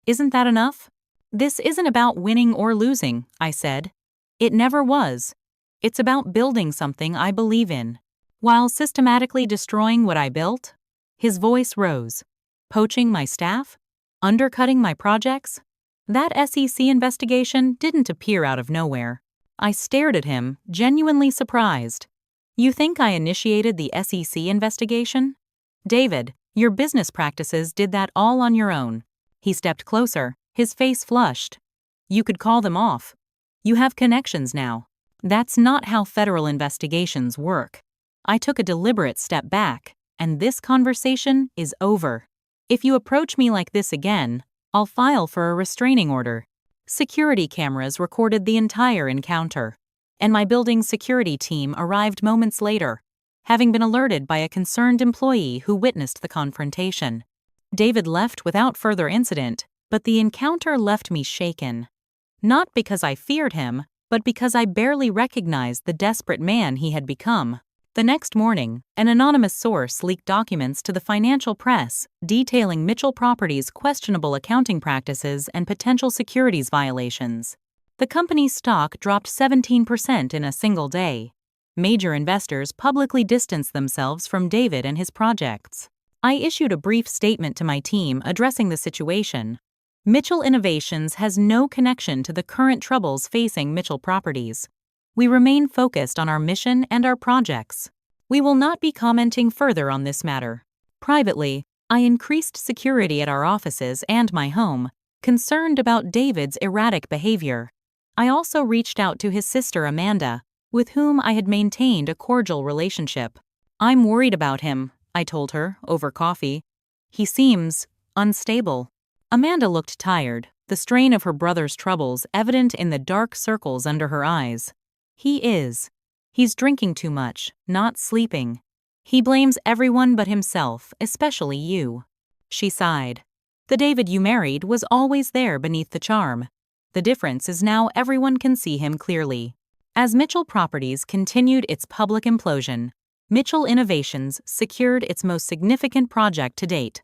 Isn't that enough?" "This isn't about winning or losing," I said. "It never was. It's about building something I believe in, while systematically destroying what I built." His voice rose. "Poaching my staff? Undercutting my projects?" That SEC investigation didn't appear out of nowhere. I stared at him, genuinely surprised. "You think I initiated the SEC investigation? David, your business practices did that all on your own." He stepped closer, his face flushed. "You could call them off. You have connections now. That's not how federal investigations work." I took a deliberate step back, and this conversation is over. "If you approach me like this again, I'll file for a restraining order." Security cameras recorded the entire encounter, and my building's security team arrived moments later, having been alerted by a concerned employee who witnessed the confrontation. David left without further incident, but the encounter left me shaken. Not because I feared him, but because I barely recognized the desperate man he had become. The next morning, an anonymous source leaked documents to the financial press detailing Mitchell Properties' questionable accounting practices and potential securities violations. The company's stock dropped 17% in a single day. Major investors publicly distanced themselves from David and his projects. I issued a brief statement to my team addressing the situation. Mitchell Innovations has no connection to the current troubles facing Mitchell Properties. We remain focused on our mission and our projects. We will not be commenting further on this matter. Privately, I increased security at our offices and my home, concerned about David's erratic behavior. I also reached out to his sister Amanda, with whom I had maintained a cordial relationship. "I'm worried about him," I told her, over coffee. "He seems unstable." Amanda looked tired, the strain of her brother's troubles evident in the dark circles under her eyes. "He is. He's drinking too much, not sleeping. He blames everyone but himself, especially you." She sighed. The David you married was always there beneath the charm. The difference is now everyone can see him clearly. As Mitchell Properties continued its public implosion, Mitchell Innovations secured its most significant project to date,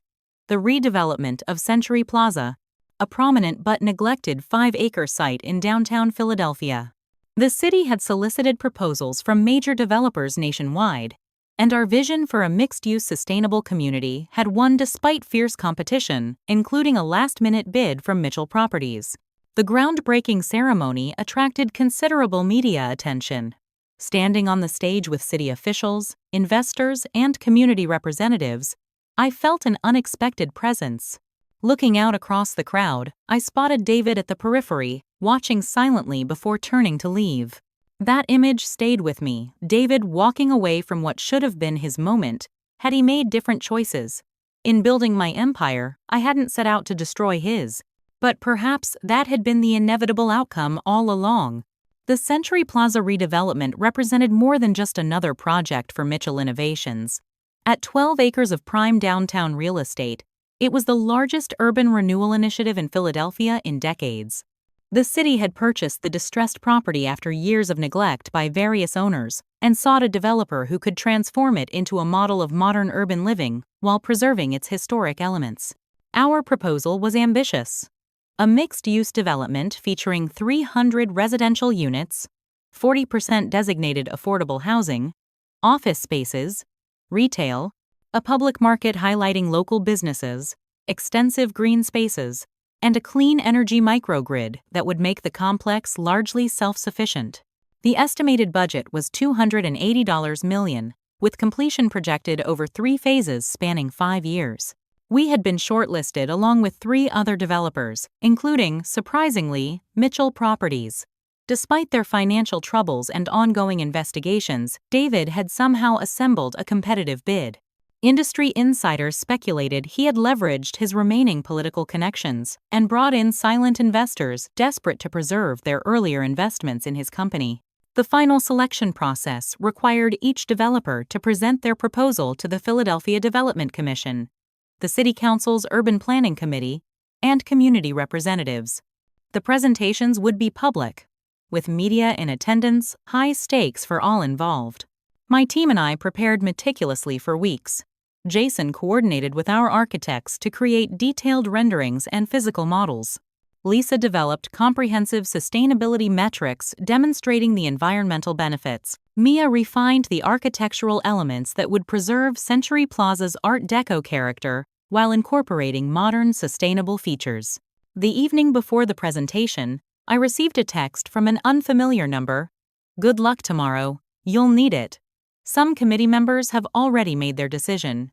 the redevelopment of Century Plaza, a prominent but neglected 5-acre site in downtown Philadelphia. The city had solicited proposals from major developers nationwide, and our vision for a mixed-use sustainable community had won despite fierce competition, including a last-minute bid from Mitchell Properties. The groundbreaking ceremony attracted considerable media attention. Standing on the stage with city officials, investors, and community representatives, I felt an unexpected presence. Looking out across the crowd, I spotted David at the periphery, watching silently before turning to leave. That image stayed with me, David walking away from what should have been his moment, had he made different choices. In building my empire, I hadn't set out to destroy his. But perhaps that had been the inevitable outcome all along. The Century Plaza redevelopment represented more than just another project for Mitchell Innovations. At 12 acres of prime downtown real estate, it was the largest urban renewal initiative in Philadelphia in decades. The city had purchased the distressed property after years of neglect by various owners and sought a developer who could transform it into a model of modern urban living while preserving its historic elements. Our proposal was ambitious. A mixed-use development featuring 300 residential units, 40% designated affordable housing, office spaces, retail, a public market highlighting local businesses, extensive green spaces, and a clean energy microgrid that would make the complex largely self-sufficient. The estimated budget was $280 million, with completion projected over 3 phases spanning 5 years. We had been shortlisted along with 3 other developers, including, surprisingly, Mitchell Properties. Despite their financial troubles and ongoing investigations, David had somehow assembled a competitive bid. Industry insiders speculated he had leveraged his remaining political connections and brought in silent investors desperate to preserve their earlier investments in his company. The final selection process required each developer to present their proposal to the Philadelphia Development Commission, the City Council's Urban Planning Committee, and community representatives. The presentations would be public, with media in attendance, high stakes for all involved. My team and I prepared meticulously for weeks. Jason coordinated with our architects to create detailed renderings and physical models. Lisa developed comprehensive sustainability metrics demonstrating the environmental benefits. Mia refined the architectural elements that would preserve Century Plaza's Art Deco character while incorporating modern, sustainable features. The evening before the presentation, I received a text from an unfamiliar number. "Good luck tomorrow. You'll need it." Some committee members have already made their decision.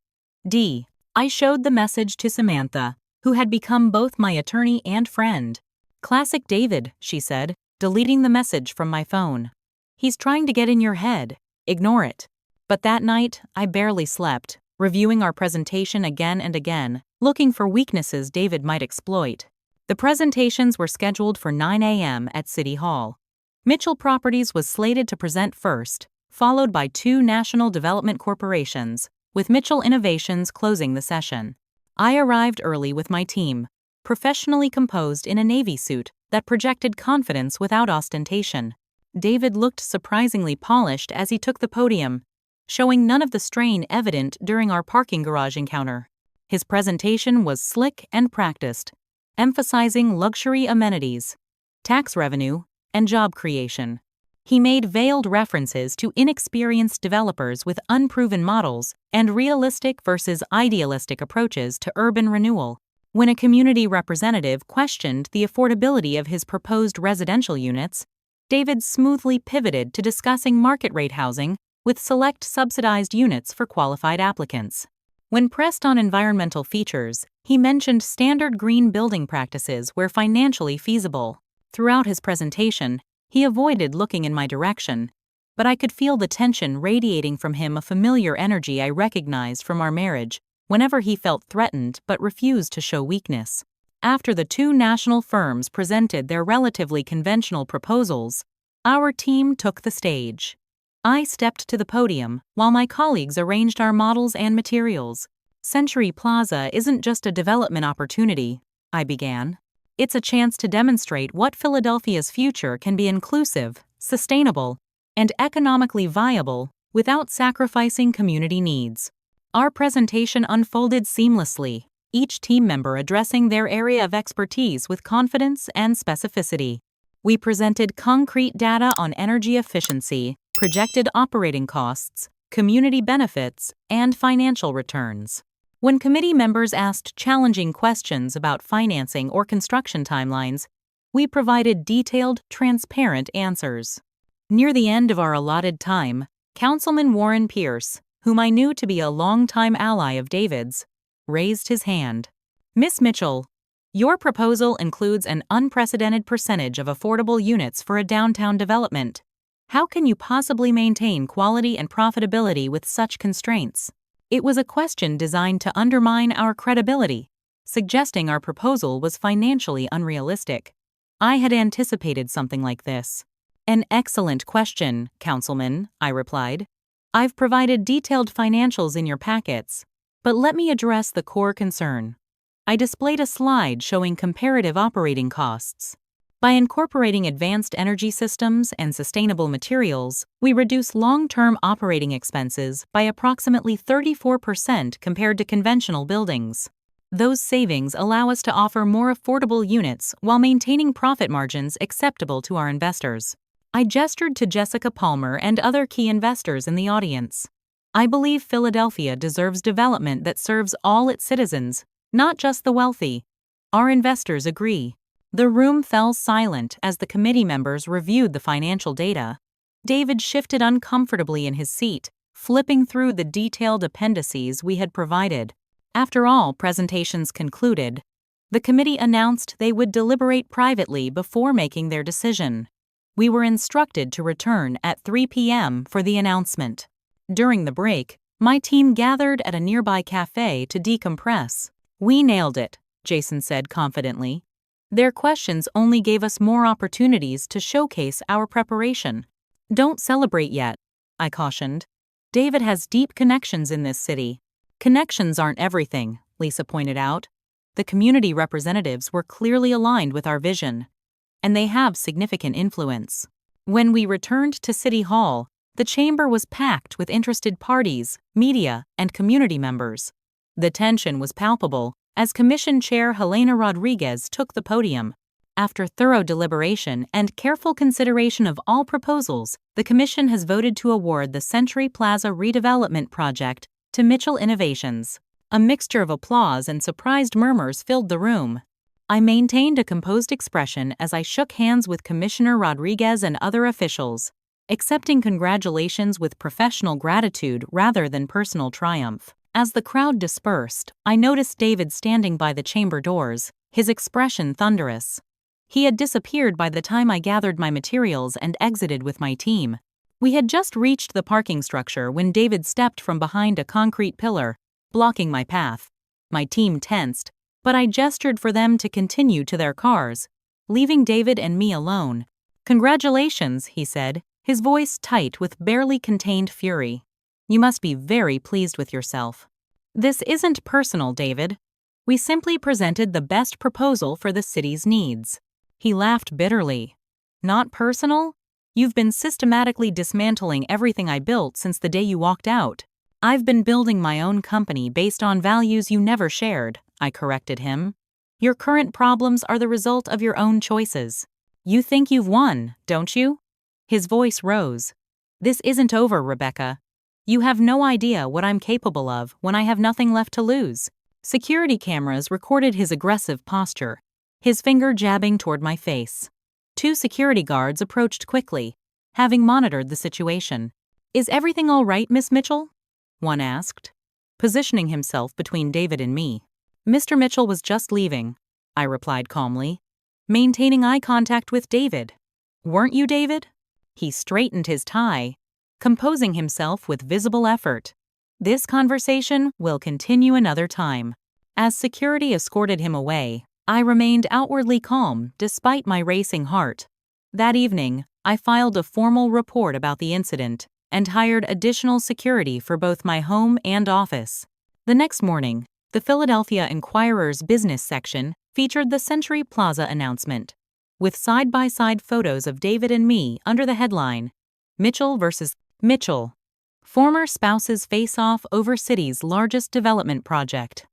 I showed the message to Samantha, who had become both my attorney and friend. "Classic David," she said, deleting the message from my phone. "He's trying to get in your head. Ignore it." But that night, I barely slept, reviewing our presentation again and again, looking for weaknesses David might exploit. The presentations were scheduled for 9 a.m. at City Hall. Mitchell Properties was slated to present first, followed by 2 national development corporations, with Mitchell Innovations closing the session. I arrived early with my team, professionally composed in a navy suit that projected confidence without ostentation. David looked surprisingly polished as he took the podium, showing none of the strain evident during our parking garage encounter. His presentation was slick and practiced, emphasizing luxury amenities, tax revenue, and job creation. He made veiled references to inexperienced developers with unproven models and realistic versus idealistic approaches to urban renewal. When a community representative questioned the affordability of his proposed residential units, David smoothly pivoted to discussing market-rate housing with select subsidized units for qualified applicants. When pressed on environmental features, he mentioned standard green building practices where financially feasible. Throughout his presentation, he avoided looking in my direction, but I could feel the tension radiating from him, a familiar energy I recognized from our marriage, whenever he felt threatened but refused to show weakness. After the 2 national firms presented their relatively conventional proposals, our team took the stage. I stepped to the podium while my colleagues arranged our models and materials. Century Plaza isn't just a development opportunity, I began. It's a chance to demonstrate what Philadelphia's future can be: inclusive, sustainable, and economically viable without sacrificing community needs. Our presentation unfolded seamlessly, each team member addressing their area of expertise with confidence and specificity. We presented concrete data on energy efficiency, projected operating costs, community benefits, and financial returns. When committee members asked challenging questions about financing or construction timelines, we provided detailed, transparent answers. Near the end of our allotted time, Councilman Warren Pierce, whom I knew to be a longtime ally of David's, raised his hand. "Miss Mitchell, your proposal includes an unprecedented percentage of affordable units for a downtown development. How can you possibly maintain quality and profitability with such constraints?" It was a question designed to undermine our credibility, suggesting our proposal was financially unrealistic. I had anticipated something like this. "An excellent question, Councilman," I replied. "I've provided detailed financials in your packets, but let me address the core concern." I displayed a slide showing comparative operating costs. By incorporating advanced energy systems and sustainable materials, we reduce long-term operating expenses by approximately 34% compared to conventional buildings. Those savings allow us to offer more affordable units while maintaining profit margins acceptable to our investors. I gestured to Jessica Palmer and other key investors in the audience. "I believe Philadelphia deserves development that serves all its citizens, not just the wealthy." Our investors agree. The room fell silent as the committee members reviewed the financial data. David shifted uncomfortably in his seat, flipping through the detailed appendices we had provided. After all presentations concluded, the committee announced they would deliberate privately before making their decision. We were instructed to return at 3 p.m. for the announcement. During the break, my team gathered at a nearby cafe to decompress. "We nailed it," Jason said confidently. Their questions only gave us more opportunities to showcase our preparation. "Don't celebrate yet," I cautioned. "David has deep connections in this city." "Connections aren't everything," Lisa pointed out. The community representatives were clearly aligned with our vision, and they have significant influence. When we returned to City Hall, the chamber was packed with interested parties, media, and community members. The tension was palpable as Commission Chair Helena Rodriguez took the podium. After thorough deliberation and careful consideration of all proposals, the Commission has voted to award the Century Plaza redevelopment project to Mitchell Innovations. A mixture of applause and surprised murmurs filled the room. I maintained a composed expression as I shook hands with Commissioner Rodriguez and other officials, accepting congratulations with professional gratitude rather than personal triumph. As the crowd dispersed, I noticed David standing by the chamber doors, his expression thunderous. He had disappeared by the time I gathered my materials and exited with my team. We had just reached the parking structure when David stepped from behind a concrete pillar, blocking my path. My team tensed, but I gestured for them to continue to their cars, leaving David and me alone. "Congratulations," he said, his voice tight with barely contained fury. "You must be very pleased with yourself." "This isn't personal, David. We simply presented the best proposal for the city's needs." He laughed bitterly. "Not personal? You've been systematically dismantling everything I built since the day you walked out." "I've been building my own company based on values you never shared," I corrected him. "Your current problems are the result of your own choices. You think you've won, don't you?" His voice rose. "This isn't over, Rebecca. You have no idea what I'm capable of when I have nothing left to lose." Security cameras recorded his aggressive posture, his finger jabbing toward my face. 2 security guards approached quickly, having monitored the situation. "Is everything all right, Miss Mitchell?" one asked, positioning himself between David and me. "Mr. Mitchell was just leaving," I replied calmly, maintaining eye contact with David. "Weren't you, David?" He straightened his tie, composing himself with visible effort. "This conversation will continue another time." As security escorted him away, I remained outwardly calm despite my racing heart. That evening, I filed a formal report about the incident and hired additional security for both my home and office. The next morning, the Philadelphia Inquirer's business section featured the Century Plaza announcement, with side-by-side photos of David and me under the headline, Mitchell vs. Mitchell. Former spouses face off over city's largest development project.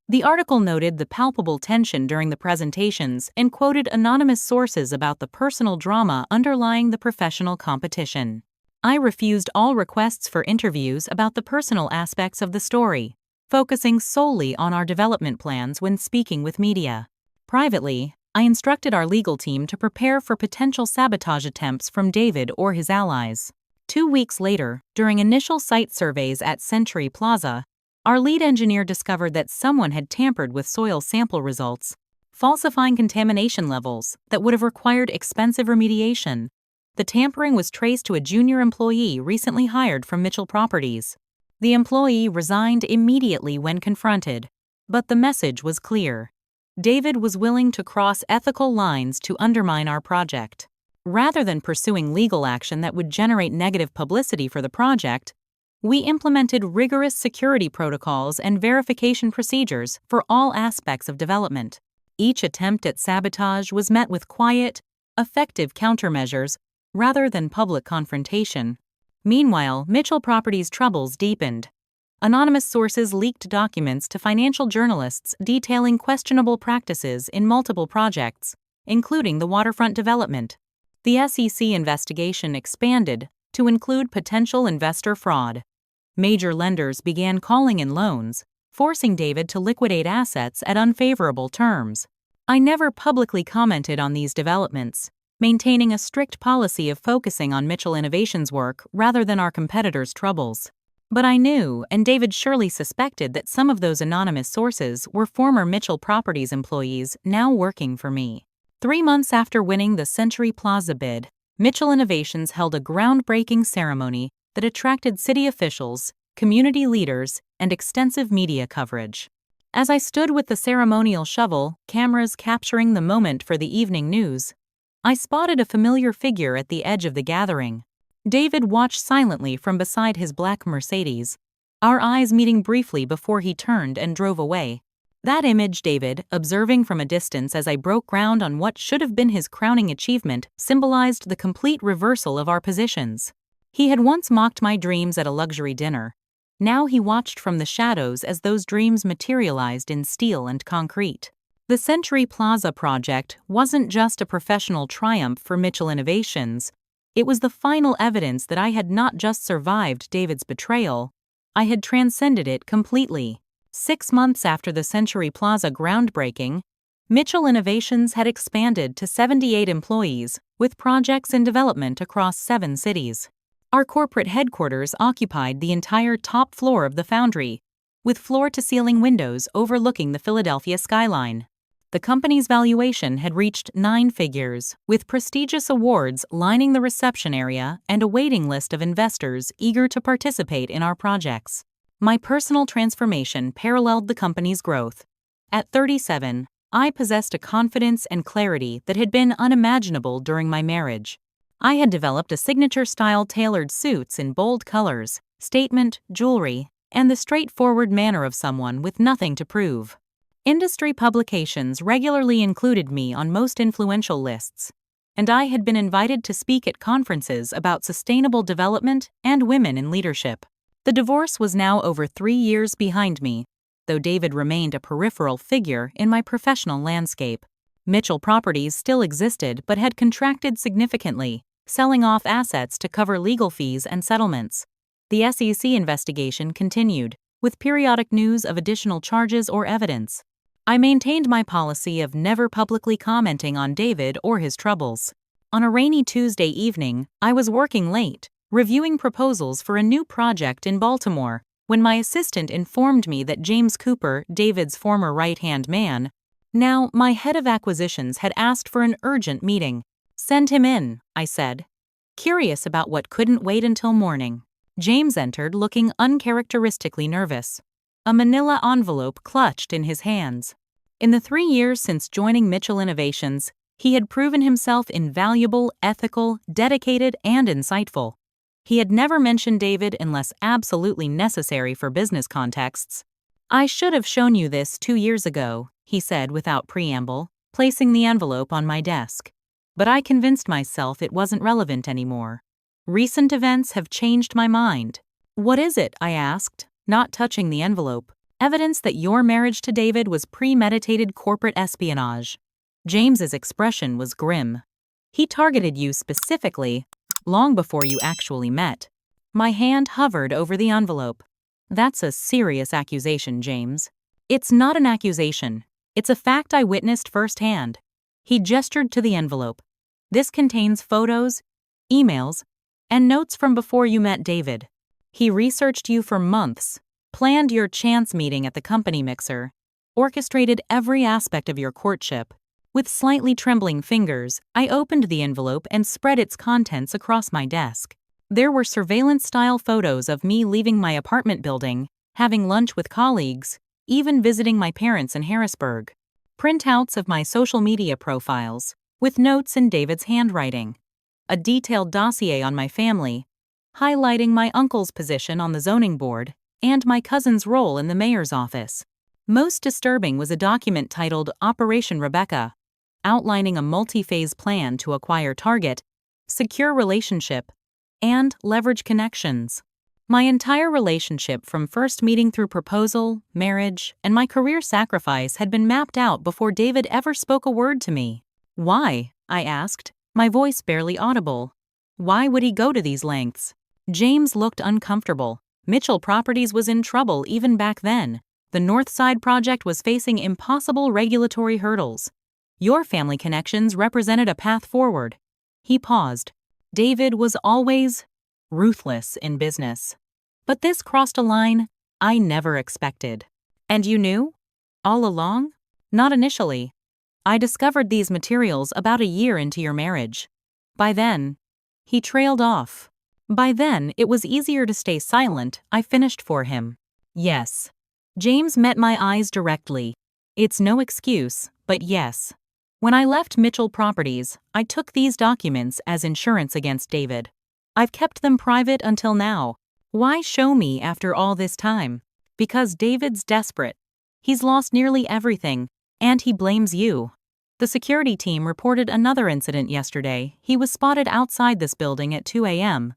The article noted the palpable tension during the presentations and quoted anonymous sources about the personal drama underlying the professional competition. I refused all requests for interviews about the personal aspects of the story, focusing solely on our development plans when speaking with media. Privately, I instructed our legal team to prepare for potential sabotage attempts from David or his allies. 2 weeks later, during initial site surveys at Century Plaza, our lead engineer discovered that someone had tampered with soil sample results, falsifying contamination levels that would have required expensive remediation. The tampering was traced to a junior employee recently hired from Mitchell Properties. The employee resigned immediately when confronted, but the message was clear. David was willing to cross ethical lines to undermine our project. Rather than pursuing legal action that would generate negative publicity for the project, we implemented rigorous security protocols and verification procedures for all aspects of development. Each attempt at sabotage was met with quiet, effective countermeasures rather than public confrontation. Meanwhile, Mitchell Properties' troubles deepened. Anonymous sources leaked documents to financial journalists detailing questionable practices in multiple projects, including the waterfront development. The SEC investigation expanded to include potential investor fraud. Major lenders began calling in loans, forcing David to liquidate assets at unfavorable terms. I never publicly commented on these developments, maintaining a strict policy of focusing on Mitchell Innovations' work rather than our competitors' troubles. But I knew, and David surely suspected, that some of those anonymous sources were former Mitchell Properties employees now working for me. 3 months after winning the Century Plaza bid, Mitchell Innovations held a groundbreaking ceremony that attracted city officials, community leaders, and extensive media coverage. As I stood with the ceremonial shovel, cameras capturing the moment for the evening news, I spotted a familiar figure at the edge of the gathering. David watched silently from beside his black Mercedes, our eyes meeting briefly before he turned and drove away. That image, David, observing from a distance as I broke ground on what should have been his crowning achievement, symbolized the complete reversal of our positions. He had once mocked my dreams at a luxury dinner. Now he watched from the shadows as those dreams materialized in steel and concrete. The Century Plaza project wasn't just a professional triumph for Mitchell Innovations. It was the final evidence that I had not just survived David's betrayal, I had transcended it completely. 6 months after the Century Plaza groundbreaking, Mitchell Innovations had expanded to 78 employees, with projects in development across 7 cities. Our corporate headquarters occupied the entire top floor of the foundry, with floor-to-ceiling windows overlooking the Philadelphia skyline. The company's valuation had reached 9 figures, with prestigious awards lining the reception area and a waiting list of investors eager to participate in our projects. My personal transformation paralleled the company's growth. At 37, I possessed a confidence and clarity that had been unimaginable during my marriage. I had developed a signature-style tailored suits in bold colors, statement jewelry, and the straightforward manner of someone with nothing to prove. Industry publications regularly included me on most influential lists, and I had been invited to speak at conferences about sustainable development and women in leadership. The divorce was now over 3 years behind me, though David remained a peripheral figure in my professional landscape. Mitchell Properties still existed but had contracted significantly, selling off assets to cover legal fees and settlements. The SEC investigation continued, with periodic news of additional charges or evidence. I maintained my policy of never publicly commenting on David or his troubles. On a rainy Tuesday evening, I was working late, reviewing proposals for a new project in Baltimore, when my assistant informed me that James Cooper, David's former right-hand man, now my head of acquisitions, had asked for an urgent meeting. "Send him in," I said, curious about what couldn't wait until morning. James entered looking uncharacteristically nervous, a manila envelope clutched in his hands. In the 3 years since joining Mitchell Innovations, he had proven himself invaluable, ethical, dedicated, and insightful. He had never mentioned David unless absolutely necessary for business contexts. "I should have shown you this 2 years ago," he said without preamble, placing the envelope on my desk. But I convinced myself it wasn't relevant anymore. Recent events have changed my mind. "What is it?" I asked, not touching the envelope. "Evidence that your marriage to David was premeditated corporate espionage." James's expression was grim. "He targeted you specifically, long before you actually met." My hand hovered over the envelope. "That's a serious accusation, James." "It's not an accusation. It's a fact I witnessed firsthand." He gestured to the envelope. "This contains photos, emails, and notes from before you met David. He researched you for months, planned your chance meeting at the company mixer, orchestrated every aspect of your courtship." With slightly trembling fingers, I opened the envelope and spread its contents across my desk. There were surveillance-style photos of me leaving my apartment building, having lunch with colleagues, even visiting my parents in Harrisburg. Printouts of my social media profiles, with notes in David's handwriting. A detailed dossier on my family, highlighting my uncle's position on the zoning board and my cousin's role in the mayor's office. Most disturbing was a document titled Operation Rebecca, outlining a multi-phase plan to acquire target, secure relationship, and leverage connections. My entire relationship from first meeting through proposal, marriage, and my career sacrifice had been mapped out before David ever spoke a word to me. "Why?" I asked, my voice barely audible. "Why would he go to these lengths?" James looked uncomfortable. Mitchell Properties was in trouble even back then. The North Side project was facing impossible regulatory hurdles. Your family connections represented a path forward. He paused. David was always ruthless in business. But this crossed a line I never expected. "And you knew? All along?" "Not initially. I discovered these materials about a year into your marriage. By then," he trailed off. "By then, it was easier to stay silent," I finished for him. "Yes." James met my eyes directly. "It's no excuse, but yes. When I left Mitchell Properties, I took these documents as insurance against David. I've kept them private until now. Why show me after all this time? Because David's desperate. He's lost nearly everything, and he blames you." The security team reported another incident yesterday. He was spotted outside this building at 2 a.m.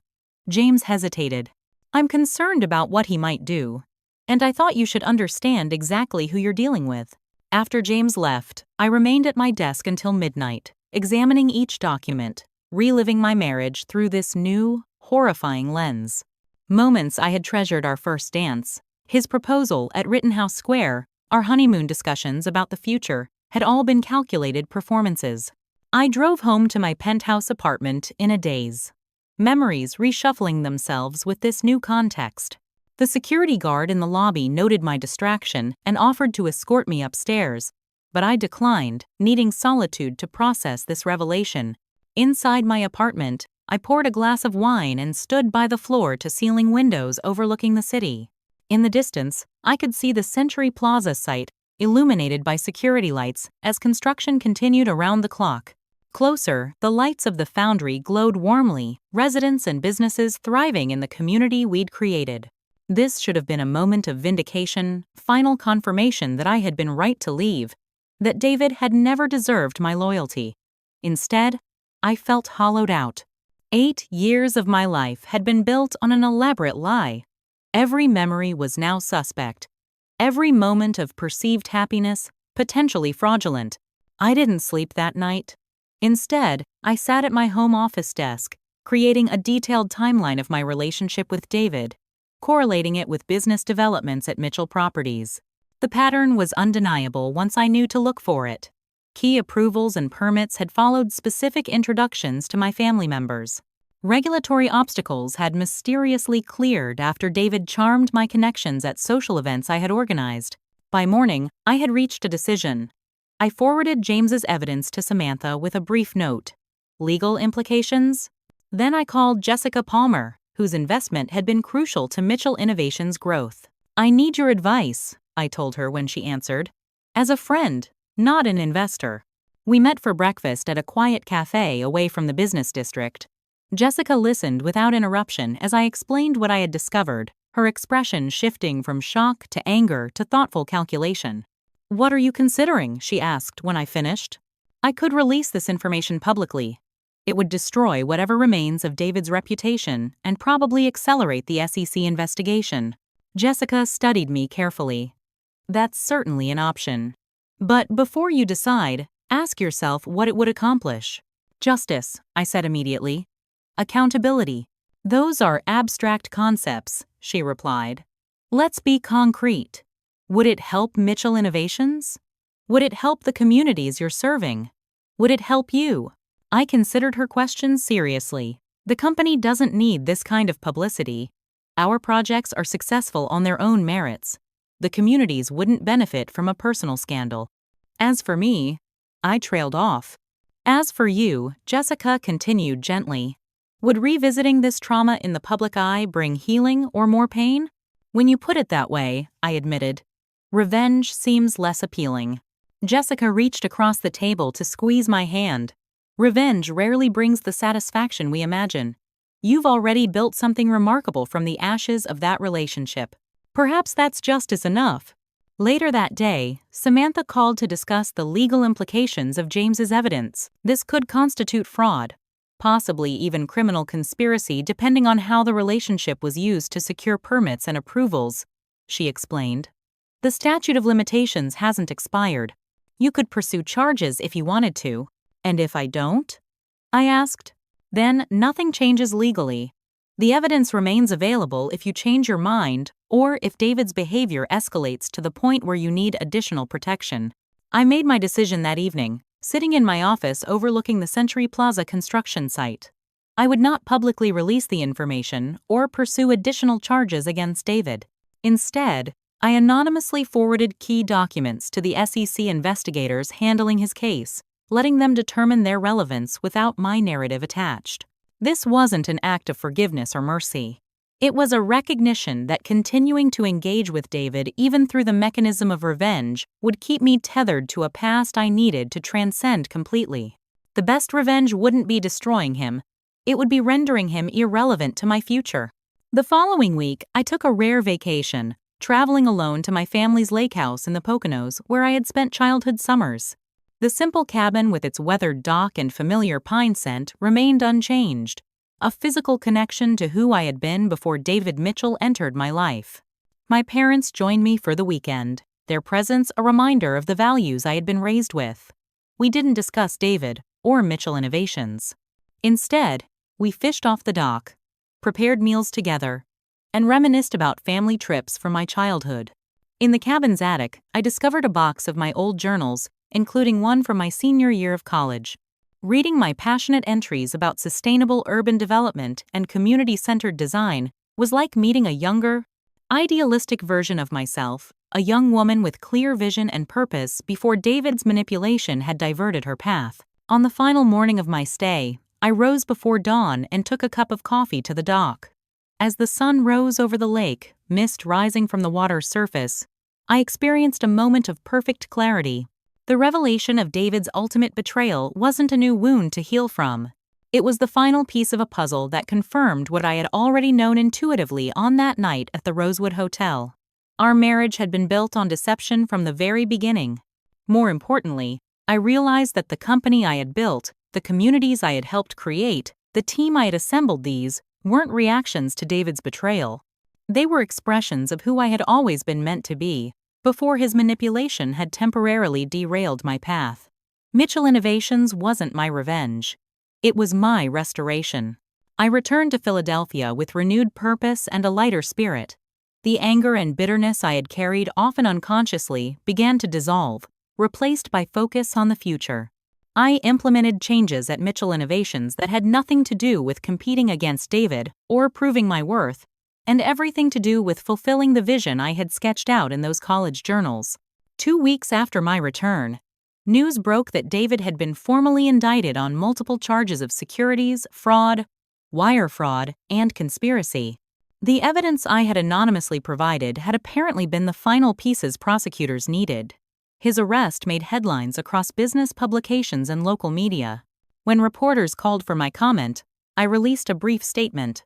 James hesitated. "I'm concerned about what he might do. And I thought you should understand exactly who you're dealing with." After James left, I remained at my desk until midnight, examining each document, reliving my marriage through this new, horrifying lens. Moments I had treasured: our first dance, his proposal at Rittenhouse Square, our honeymoon discussions about the future, had all been calculated performances. I drove home to my penthouse apartment in a daze, memories reshuffling themselves with this new context. The security guard in the lobby noted my distraction and offered to escort me upstairs, but I declined, needing solitude to process this revelation. Inside my apartment, I poured a glass of wine and stood by the floor-to-ceiling windows overlooking the city. In the distance, I could see the Century Plaza site, illuminated by security lights as construction continued around the clock. Closer, the lights of the foundry glowed warmly, residents and businesses thriving in the community we'd created. This should have been a moment of vindication, final confirmation that I had been right to leave, that David had never deserved my loyalty. Instead, I felt hollowed out. 8 years of my life had been built on an elaborate lie. Every memory was now suspect. Every moment of perceived happiness, potentially fraudulent. I didn't sleep that night. Instead, I sat at my home office desk, creating a detailed timeline of my relationship with David, correlating it with business developments at Mitchell Properties. The pattern was undeniable once I knew to look for it. Key approvals and permits had followed specific introductions to my family members. Regulatory obstacles had mysteriously cleared after David charmed my connections at social events I had organized. By morning, I had reached a decision. I forwarded James's evidence to Samantha with a brief note. Legal implications? Then I called Jessica Palmer, whose investment had been crucial to Mitchell Innovations' growth. "I need your advice," I told her when she answered. "As a friend, not an investor." We met for breakfast at a quiet cafe away from the business district. Jessica listened without interruption as I explained what I had discovered, her expression shifting from shock to anger to thoughtful calculation. "What are you considering?" she asked when I finished. "I could release this information publicly. It would destroy whatever remains of David's reputation and probably accelerate the SEC investigation." Jessica studied me carefully. "That's certainly an option. But before you decide, ask yourself what it would accomplish." "Justice," I said immediately. "Accountability. Those are abstract concepts," she replied. "Let's be concrete. Would it help Mitchell Innovations? Would it help the communities you're serving? Would it help you?" I considered her questions seriously. The company doesn't need this kind of publicity. Our projects are successful on their own merits. The communities wouldn't benefit from a personal scandal. As for me, I trailed off. "As for you," Jessica continued gently, "would revisiting this trauma in the public eye bring healing or more pain?" "When you put it that way," I admitted, "revenge seems less appealing." Jessica reached across the table to squeeze my hand. "Revenge rarely brings the satisfaction we imagine. You've already built something remarkable from the ashes of that relationship. Perhaps that's justice enough." Later that day, Samantha called to discuss the legal implications of James's evidence. This could constitute fraud, possibly even criminal conspiracy depending on how the relationship was used to secure permits and approvals, she explained. "The statute of limitations hasn't expired. You could pursue charges if you wanted to." "And if I don't?" I asked. "Then nothing changes legally. The evidence remains available if you change your mind or if David's behavior escalates to the point where you need additional protection." I made my decision that evening, sitting in my office overlooking the Century Plaza construction site. I would not publicly release the information or pursue additional charges against David. Instead, I anonymously forwarded key documents to the SEC investigators handling his case, letting them determine their relevance without my narrative attached. This wasn't an act of forgiveness or mercy. It was a recognition that continuing to engage with David even through the mechanism of revenge would keep me tethered to a past I needed to transcend completely. The best revenge wouldn't be destroying him. It would be rendering him irrelevant to my future. The following week, I took a rare vacation, traveling alone to my family's lake house in the Poconos where I had spent childhood summers. The simple cabin with its weathered dock and familiar pine scent remained unchanged, a physical connection to who I had been before David Mitchell entered my life. My parents joined me for the weekend, their presence a reminder of the values I had been raised with. We didn't discuss David or Mitchell Innovations. Instead, we fished off the dock, prepared meals together, and reminisced about family trips from my childhood. In the cabin's attic, I discovered a box of my old journals, including one from my senior year of college. Reading my passionate entries about sustainable urban development and community-centered design was like meeting a younger, idealistic version of myself, a young woman with clear vision and purpose before David's manipulation had diverted her path. On the final morning of my stay, I rose before dawn and took a cup of coffee to the dock. As the sun rose over the lake, mist rising from the water's surface, I experienced a moment of perfect clarity. The revelation of David's ultimate betrayal wasn't a new wound to heal from. It was the final piece of a puzzle that confirmed what I had already known intuitively on that night at the Rosewood Hotel. Our marriage had been built on deception from the very beginning. More importantly, I realized that the company I had built, the communities I had helped create, the team I had assembled, these weren't reactions to David's betrayal. They were expressions of who I had always been meant to be, before his manipulation had temporarily derailed my path. Mitchell Innovations wasn't my revenge. It was my restoration. I returned to Philadelphia with renewed purpose and a lighter spirit. The anger and bitterness I had carried often unconsciously began to dissolve, replaced by focus on the future. I implemented changes at Mitchell Innovations that had nothing to do with competing against David or proving my worth, and everything to do with fulfilling the vision I had sketched out in those college journals. 2 weeks after my return, news broke that David had been formally indicted on multiple charges of securities, fraud, wire fraud, and conspiracy. The evidence I had anonymously provided had apparently been the final pieces prosecutors needed. His arrest made headlines across business publications and local media. When reporters called for my comment, I released a brief statement.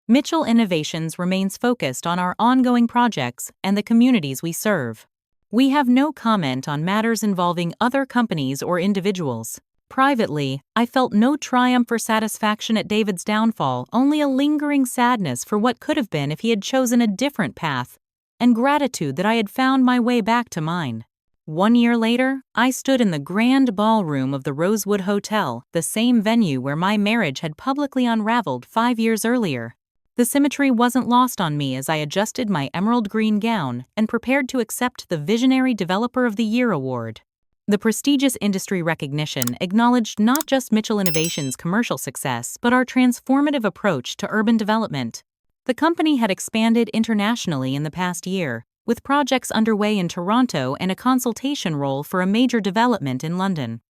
Mitchell Innovations remains focused on our ongoing projects and the communities we serve. We have no comment on matters involving other companies or individuals. Privately, I felt no triumph or satisfaction at David's downfall, only a lingering sadness for what could have been if he had chosen a different path, and gratitude that I had found my way back to mine. 1 year later, I stood in the grand ballroom of the Rosewood Hotel, the same venue where my marriage had publicly unraveled 5 years earlier. The symmetry wasn't lost on me as I adjusted my emerald green gown and prepared to accept the Visionary Developer of the Year award. The prestigious industry recognition acknowledged not just Mitchell Innovations' commercial success, but our transformative approach to urban development. The company had expanded internationally in the past year, with projects underway in Toronto and a consultation role for a major development in London.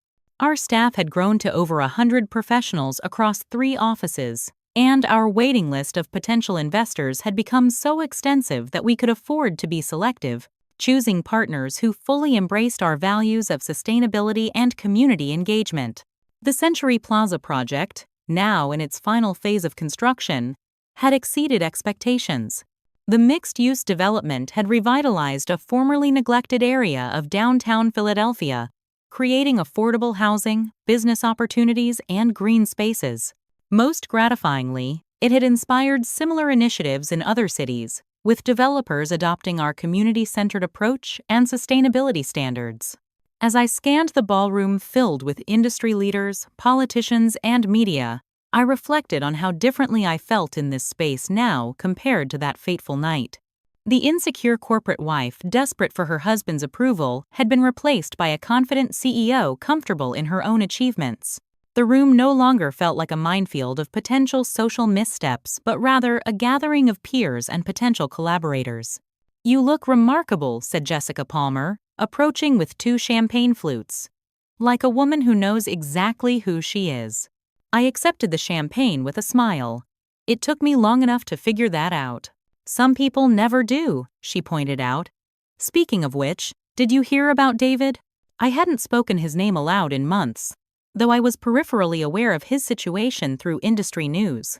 Our staff had grown to over 100 professionals across 3 offices, and our waiting list of potential investors had become so extensive that we could afford to be selective, choosing partners who fully embraced our values of sustainability and community engagement. The Century Plaza project, now in its final phase of construction, had exceeded expectations. The mixed-use development had revitalized a formerly neglected area of downtown Philadelphia, creating affordable housing, business opportunities, and green spaces. Most gratifyingly, it had inspired similar initiatives in other cities, with developers adopting our community-centered approach and sustainability standards. As I scanned the ballroom filled with industry leaders, politicians, and media, I reflected on how differently I felt in this space now compared to that fateful night. The insecure corporate wife, desperate for her husband's approval, had been replaced by a confident CEO comfortable in her own achievements. The room no longer felt like a minefield of potential social missteps, but rather a gathering of peers and potential collaborators. "You look remarkable," said Jessica Palmer, approaching with 2 champagne flutes. "Like a woman who knows exactly who she is." I accepted the champagne with a smile. It took me long enough to figure that out. "Some people never do," she pointed out. "Speaking of which, did you hear about David?" I hadn't spoken his name aloud in months, though I was peripherally aware of his situation through industry news.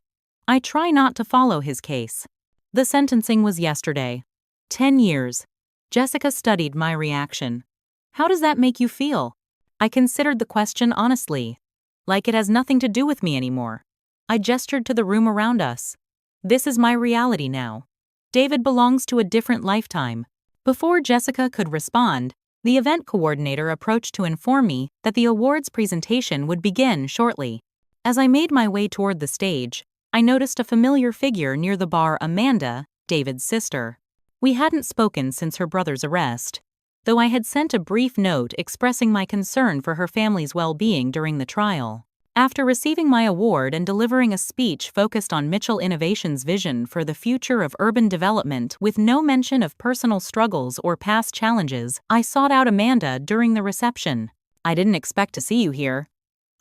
I try not to follow his case. The sentencing was yesterday. 10 years. Jessica studied my reaction. "How does that make you feel?" I considered the question honestly. Like it has nothing to do with me anymore. I gestured to the room around us. "This is my reality now. David belongs to a different lifetime." Before Jessica could respond, the event coordinator approached to inform me that the awards presentation would begin shortly. As I made my way toward the stage, I noticed a familiar figure near the bar, Amanda, David's sister. We hadn't spoken since her brother's arrest, though I had sent a brief note expressing my concern for her family's well-being during the trial. After receiving my award and delivering a speech focused on Mitchell Innovations' vision for the future of urban development with no mention of personal struggles or past challenges, I sought out Amanda during the reception. "I didn't expect to see you here,"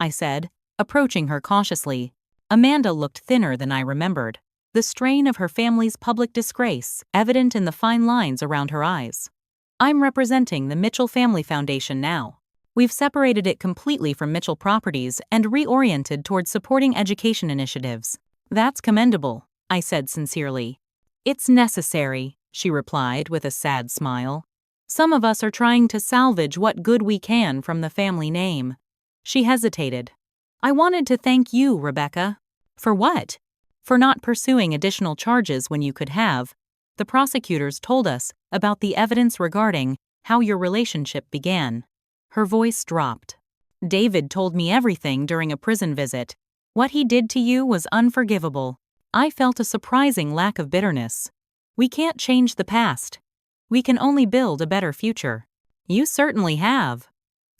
I said, approaching her cautiously. Amanda looked thinner than I remembered, the strain of her family's public disgrace evident in the fine lines around her eyes. "I'm representing the Mitchell Family Foundation now. We've separated it completely from Mitchell Properties and reoriented towards supporting education initiatives. That's commendable," I said sincerely. "It's necessary," she replied with a sad smile. "Some of us are trying to salvage what good we can from the family name." She hesitated. "I wanted to thank you, Rebecca." "For what?" "For not pursuing additional charges when you could have. The prosecutors told us about the evidence regarding how your relationship began." Her voice dropped. "David told me everything during a prison visit. What he did to you was unforgivable." I felt a surprising lack of bitterness. "We can't change the past. We can only build a better future." "You certainly have."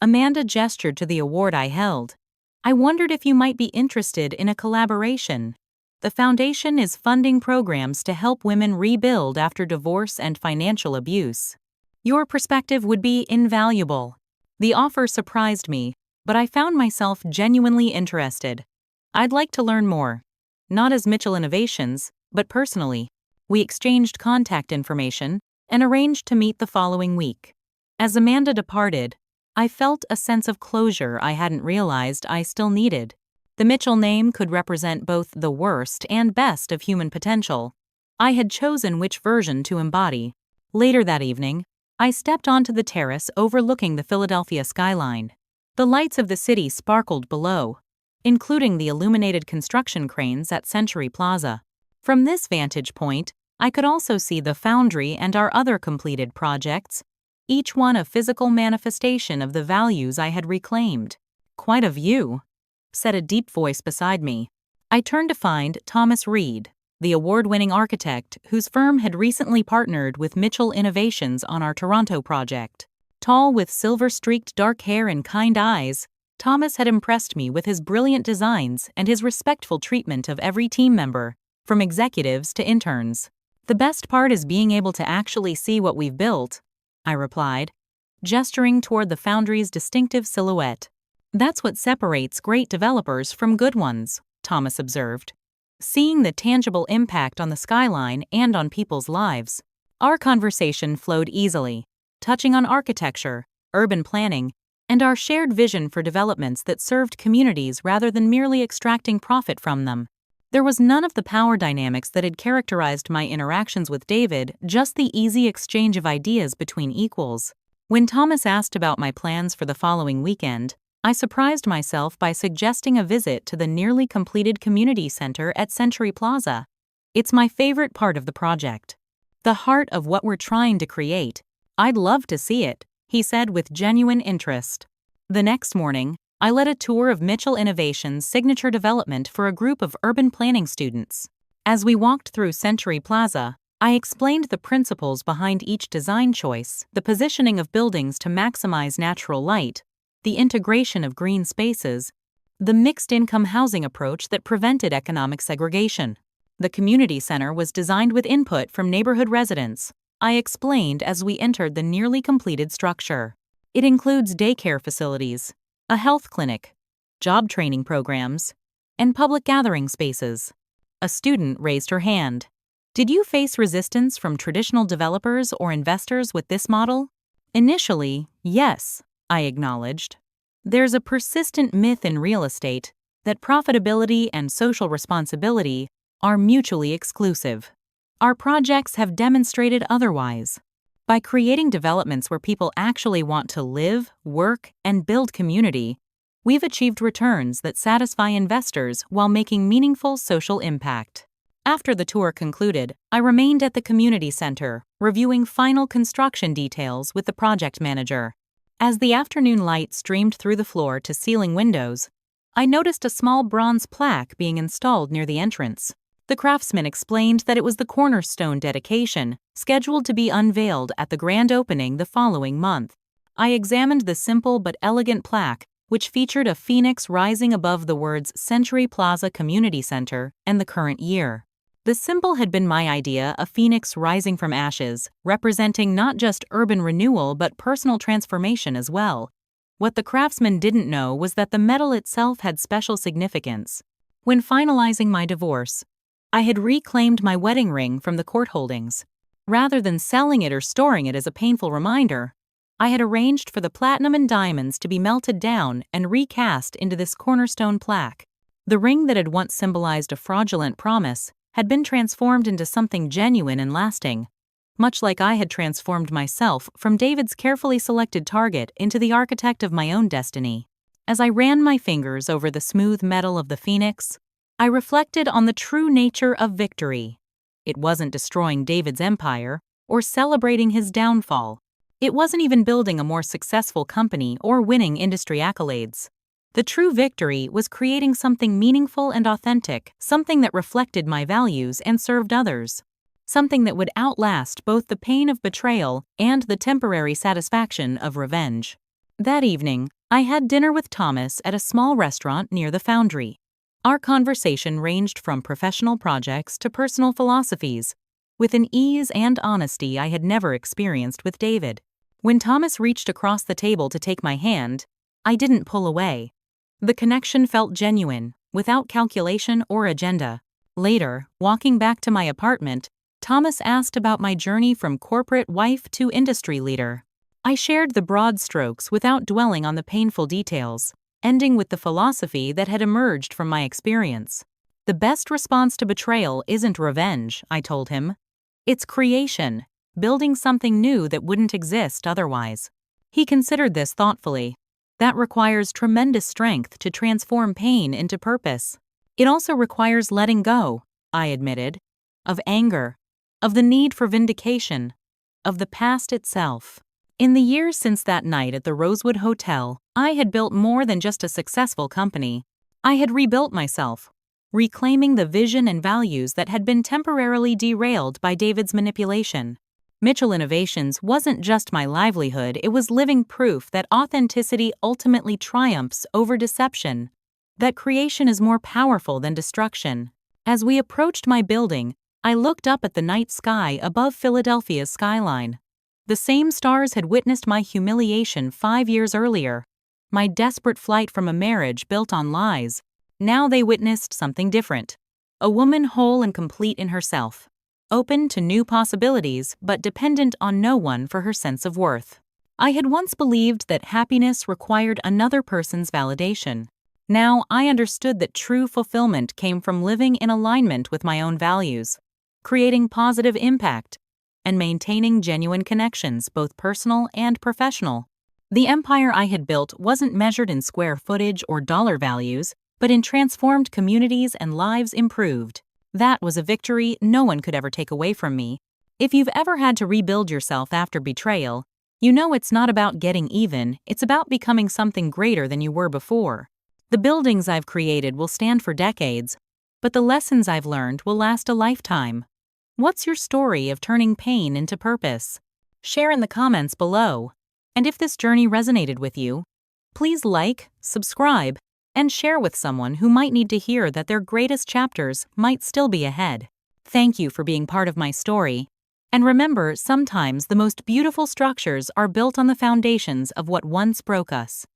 Amanda gestured to the award I held. "I wondered if you might be interested in a collaboration. The foundation is funding programs to help women rebuild after divorce and financial abuse. Your perspective would be invaluable." The offer surprised me, but I found myself genuinely interested. "I'd like to learn more. Not as Mitchell Innovations, but personally." We exchanged contact information and arranged to meet the following week. As Amanda departed, I felt a sense of closure I hadn't realized I still needed. The Mitchell name could represent both the worst and best of human potential. I had chosen which version to embody. Later that evening, I stepped onto the terrace overlooking the Philadelphia skyline. The lights of the city sparkled below, including the illuminated construction cranes at Century Plaza. From this vantage point, I could also see the foundry and our other completed projects, each one a physical manifestation of the values I had reclaimed. "Quite a view," said a deep voice beside me. I turned to find Thomas Reed, the award-winning architect whose firm had recently partnered with Mitchell Innovations on our Toronto project. Tall with silver-streaked dark hair and kind eyes, Thomas had impressed me with his brilliant designs and his respectful treatment of every team member, from executives to interns. "The best part is being able to actually see what we've built," I replied, gesturing toward the foundry's distinctive silhouette. "That's what separates great developers from good ones," Thomas observed. Seeing the tangible impact on the skyline and on people's lives. Our conversation flowed easily, touching on architecture, urban planning, and our shared vision for developments that served communities rather than merely extracting profit from them. There was none of the power dynamics that had characterized my interactions with David, just the easy exchange of ideas between equals. When Thomas asked about my plans for the following weekend, I surprised myself by suggesting a visit to the nearly completed community center at Century Plaza. "It's my favorite part of the project. The heart of what we're trying to create. I'd love to see it," he said with genuine interest. The next morning, I led a tour of Mitchell Innovations' signature development for a group of urban planning students. As we walked through Century Plaza, I explained the principles behind each design choice, the positioning of buildings to maximize natural light, the integration of green spaces, the mixed-income housing approach that prevented economic segregation. The community center was designed with input from neighborhood residents, I explained as we entered the nearly completed structure. It includes daycare facilities, a health clinic, job training programs, and public gathering spaces. A student raised her hand. "Did you face resistance from traditional developers or investors with this model?" "Initially, yes," I acknowledged. There's a persistent myth in real estate that profitability and social responsibility are mutually exclusive. Our projects have demonstrated otherwise. By creating developments where people actually want to live, work, and build community, we've achieved returns that satisfy investors while making meaningful social impact. After the tour concluded, I remained at the community center, reviewing final construction details with the project manager. As the afternoon light streamed through the floor-to-ceiling windows, I noticed a small bronze plaque being installed near the entrance. The craftsman explained that it was the cornerstone dedication, scheduled to be unveiled at the grand opening the following month. I examined the simple but elegant plaque, which featured a phoenix rising above the words Century Plaza Community Center and the current year. The symbol had been my idea, a phoenix rising from ashes, representing not just urban renewal but personal transformation as well. What the craftsman didn't know was that the metal itself had special significance. When finalizing my divorce, I had reclaimed my wedding ring from the court holdings. Rather than selling it or storing it as a painful reminder, I had arranged for the platinum and diamonds to be melted down and recast into this cornerstone plaque. The ring that had once symbolized a fraudulent promise had been transformed into something genuine and lasting, much like I had transformed myself from David's carefully selected target into the architect of my own destiny. As I ran my fingers over the smooth metal of the phoenix, I reflected on the true nature of victory. It wasn't destroying David's empire or celebrating his downfall. It wasn't even building a more successful company or winning industry accolades. The true victory was creating something meaningful and authentic, something that reflected my values and served others. Something that would outlast both the pain of betrayal and the temporary satisfaction of revenge. That evening, I had dinner with Thomas at a small restaurant near the foundry. Our conversation ranged from professional projects to personal philosophies, with an ease and honesty I had never experienced with David. When Thomas reached across the table to take my hand, I didn't pull away. The connection felt genuine, without calculation or agenda. Later, walking back to my apartment, Thomas asked about my journey from corporate wife to industry leader. I shared the broad strokes without dwelling on the painful details. ending with the philosophy that had emerged from my experience. The best response to betrayal isn't revenge, I told him. It's creation, building something new that wouldn't exist otherwise. He considered this thoughtfully. That requires tremendous strength to transform pain into purpose. It also requires letting go, I admitted, of anger, of the need for vindication, of the past itself. In the years since that night at the Rosewood Hotel, I had built more than just a successful company. I had rebuilt myself, reclaiming the vision and values that had been temporarily derailed by David's manipulation. Mitchell Innovations wasn't just my livelihood, it was living proof that authenticity ultimately triumphs over deception, that creation is more powerful than destruction. As we approached my building, I looked up at the night sky above Philadelphia's skyline. The same stars had witnessed my humiliation 5 years earlier, my desperate flight from a marriage built on lies. Now they witnessed something different. A woman whole and complete in herself, open to new possibilities but dependent on no one for her sense of worth. I had once believed that happiness required another person's validation. Now I understood that true fulfillment came from living in alignment with my own values, creating positive impact, and maintaining genuine connections, both personal and professional. The empire I had built wasn't measured in square footage or dollar values, but in transformed communities and lives improved. That was a victory no one could ever take away from me. If you've ever had to rebuild yourself after betrayal, you know it's not about getting even, it's about becoming something greater than you were before. The buildings I've created will stand for decades, but the lessons I've learned will last a lifetime. What's your story of turning pain into purpose? Share in the comments below. And if this journey resonated with you, please like, subscribe, and share with someone who might need to hear that their greatest chapters might still be ahead. Thank you for being part of my story. And remember, sometimes the most beautiful structures are built on the foundations of what once broke us.